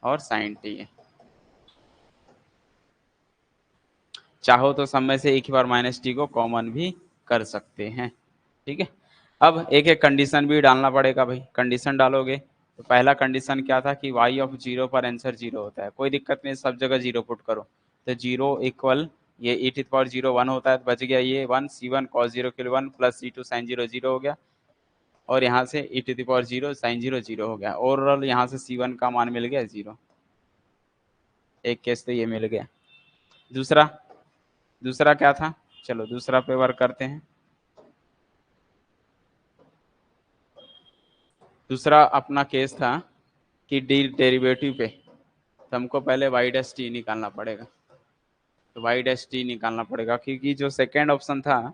और साइन टी है। चाहो तो सब में से एक ही बार माइनस टी को कॉमन भी कर सकते हैं। ठीक है, अब एक एक कंडीशन भी डालना पड़ेगा भाई। कंडीशन डालोगे तो पहला कंडीशन क्या था कि y ऑफ जीरो पर आंसर जीरो होता है, कोई दिक्कत नहीं, सब जगह जीरो पुट करो। तो जीरो इक्वल ये e to power zero one होता है, तो बच गया ये one, C one cos zero के लिए one plus C two sine zero zero हो गया, और यहाँ से e to power zero sine zero zero हो गया। ओवरऑल यहाँ से सी वन का मान मिल गया जीरो। एक केस तो ये मिल गया। दूसरा दूसरा क्या था, चलो दूसरा पे वर्क करते हैं। दूसरा अपना केस था कि डी डेरिवेटिव पे, तो हमको पहले वाई डैश टी निकालना पड़ेगा। तो वाई डैश टी निकालना पड़ेगा क्योंकि जो सेकेंड ऑप्शन था,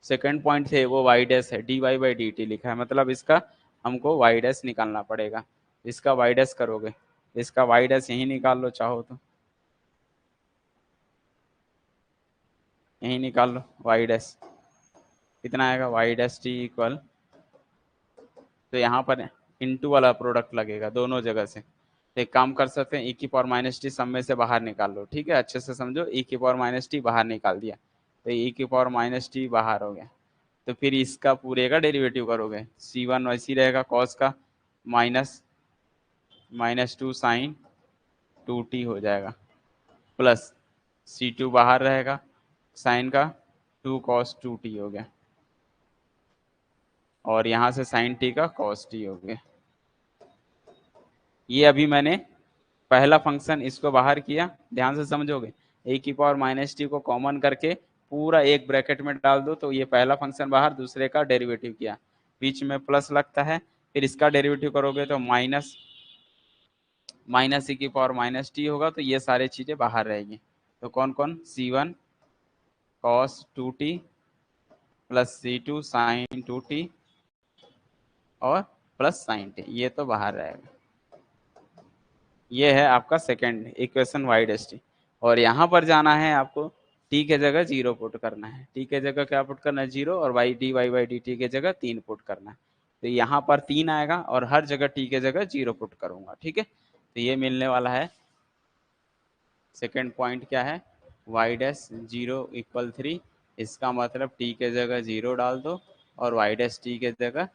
सेकेंड पॉइंट थे वो वाई डैश है, D Y by D T लिखा है, मतलब इसका हमको वाई डैश निकालना पड़ेगा। इसका वाई डैश करोगे, इसका वाई डैश यही निकाल लो, चाहो तो यही निकाल लो। वाई डैश कितना आएगा, वाई डैश टी इक्वल, तो यहाँ पर इनटू वाला प्रोडक्ट लगेगा दोनों जगह से। तो एक काम कर सकते हैं, ई की पावर माइनस टी सब में से बाहर निकाल लो। ठीक है, अच्छे से समझो, ई की पावर माइनस टी बाहर निकाल दिया तो ई की पावर माइनस टी बाहर हो गया। तो फिर इसका पूरे का डेरिवेटिव करोगे, सी वन वैसी रहेगा कॉस का minus minus two sine two T हो जाएगा, प्लस सी टू बाहर रहेगा साइन का टू कॉस टू टी हो गया, और यहाँ से साइन टी का कॉस टी हो गया। ये अभी मैंने पहला फंक्शन इसको बाहर किया, ध्यान से समझोगे, ए की पावर माइनस टी को कॉमन करके पूरा एक ब्रैकेट में डाल दो, तो ये पहला फंक्शन बाहर, दूसरे का डेरिवेटिव किया, बीच में प्लस लगता है, फिर इसका डेरिवेटिव करोगे तो माइनस माइनस ई की पावर माइनस टी होगा, तो ये सारी चीजें बाहर रहेगी। तो कौन कौन, C one cos two T plus C two sine two T और प्लस साइन टी, ये तो बाहर रहेगा। ये है आपका second equation Y dash T. और यहाँ पर जाना है आपको, टी के जगह जीरो पुट करना है, टी के जगह क्या पुट करना है, जीरो, और Y D Y by D T के जगह तीन पुट करना है। तो यहाँ पर तीन आएगा और हर जगह टी के जगह जीरो पुट करूंगा। ठीक है, तो ये मिलने वाला है। सेकेंड पॉइंट क्या है, Y dash zero equal three, इसका मतलब टी के जगह जीरो डाल दो और वाई डैश टी के जगह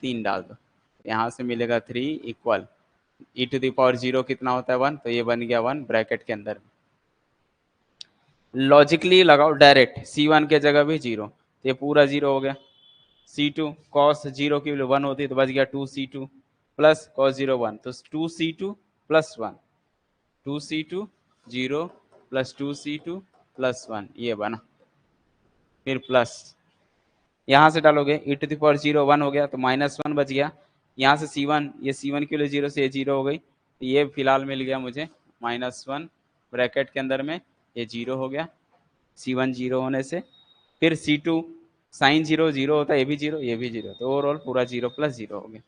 तीन डाल दो। यहाँ से मिलेगा three equal e to the power zero कितना होता है, वन, तो ये बन गया वन ब्रैकेट के अंदर। लॉजिकली लगाओ डायरेक्ट, सी वन के जगह भी जीरो, तो ये पूरा जीरो हो गया। सी टू कॉस जीरो की वैल्यू वन होती है, तो बच गया two C two plus cos zero one, तो two C two plus one, two C two zero plus two C two plus one, ये बना। फिर प्लस यहाँ से डालोगे, e to the power zero one हो गया तो माइनस वन बच गया। यहाँ से सी वन, ये सी वन के लिए जीरो से ये जीरो हो गई, तो ये फिलहाल मिल गया मुझे माइनस वन ब्रैकेट के अंदर में, ये जीरो हो गया सी वन जीरो होने से। फिर सी टू साइन जीरो जीरो होता है, ये भी जीरो ये भी जीरो, तो ओवरऑल पूरा जीरो प्लस जीरो हो गया।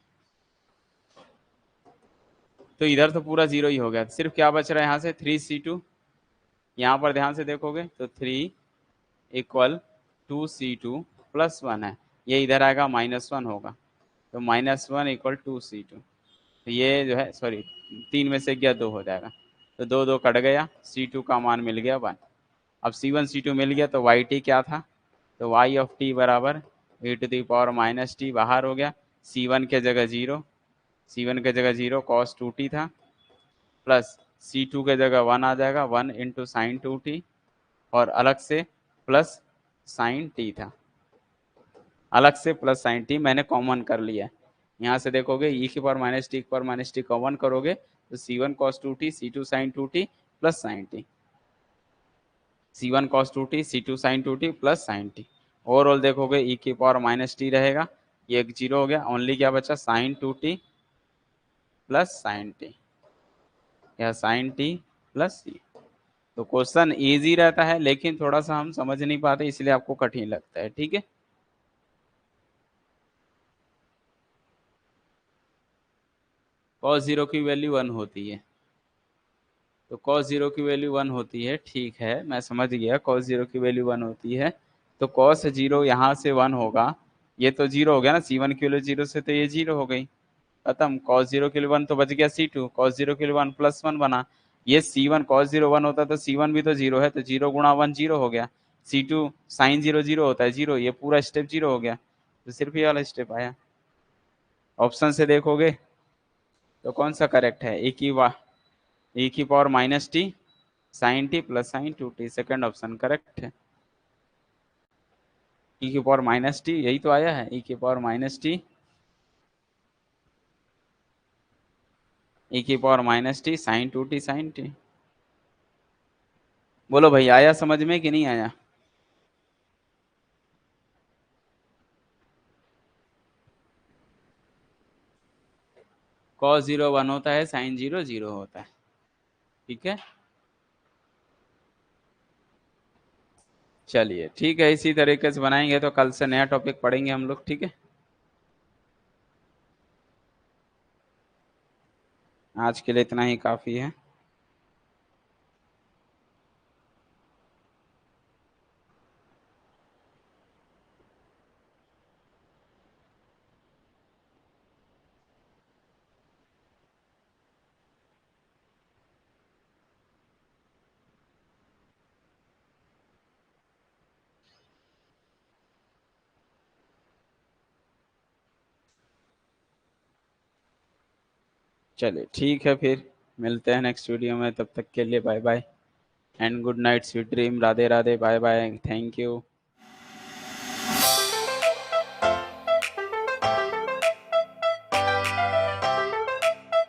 तो इधर तो पूरा जीरो ही हो गया, सिर्फ क्या बच रहा है यहाँ से, थ्री सी टू। यहाँ पर ध्यान से देखोगे तो three equal to C two plus one है, ये इधर आएगा माइनस वन होगा, तो minus one equal to C two, तो ये जो है सॉरी तीन में से गया दो हो जाएगा, तो दो दो कट गया, सी टू का मान मिल गया वन। अब सी वन सी टू मिल गया तो वाई टी क्या था, तो वाई ऑफ टी बराबर A to the power minus T बाहर हो गया, सी वन के जगह जीरो, सी वन के जगह जीरो कॉस टू टी था, प्लस सी टू के जगह वन आ जाएगा, one into sine two T, और अलग से प्लस साइन टी था, अलग से प्लस साइन टी मैंने कॉमन कर लिया है। यहाँ से देखोगे ई की पावर माइनस टी कॉमन करोगे तो C one cos two T C two sine two T plus sine T, C1 cos 2t, C2 sin 2t plus sin t। Overall देखोगे e की पावर माइनस टी रहेगा, ये एक zero हो गया, only क्या बचा sin 2t plus sin t या sin t प्लस c। तो क्वेश्चन इजी रहता है लेकिन थोड़ा सा हम समझ नहीं पाते इसलिए आपको कठिन लगता है, ठीक है। cos जीरो की वैल्यू 1 होती है, तो cos जीरो की वैल्यू 1 होती है, ठीक है मैं समझ गया cos जीरो की वैल्यू 1 होती है। तो cos जीरो यहाँ से 1 होगा, ये तो जीरो हो गया ना, C1 की वैल्यू जीरो से तो ये जीरो हो गई, खत्म। cos जीरो के लिए 1 तो बच गया C2, cos जीरो के लिए 1 प्लस 1 बना, ये C1 cos जीरो 1 होता तो C1 भी तो जीरो है, तो जीरो गुणा 1 जीरो हो गया। C2 साइन जीरो जीरो होता है जीरो, ये पूरा स्टेप जीरो हो गया, तो सिर्फ ये वाला स्टेप आया। ऑप्शन से देखोगे तो कौन सा करेक्ट है, e की power minus T sine T plus sine 2t, second option correct है। e की पावर माइनस टी यही तो आया है, e की पावर माइनस टी, e की power minus T sine 2t sine T. बोलो भाई आया समझ में कि नहीं आया। cos जीरो 1 होता है, साइन जीरो जीरो होता है, ठीक है। चलिए ठीक है, इसी तरीके से बनाएंगे तो कल से नया टॉपिक पढ़ेंगे हम लोग, ठीक है। आज के लिए इतना ही काफी है। चलिए ठीक है, फिर मिलते हैं नेक्स्ट वीडियो में, तब तक के लिए bye bye and good night, sweet dream, Radhe Radhe, bye bye, thank you.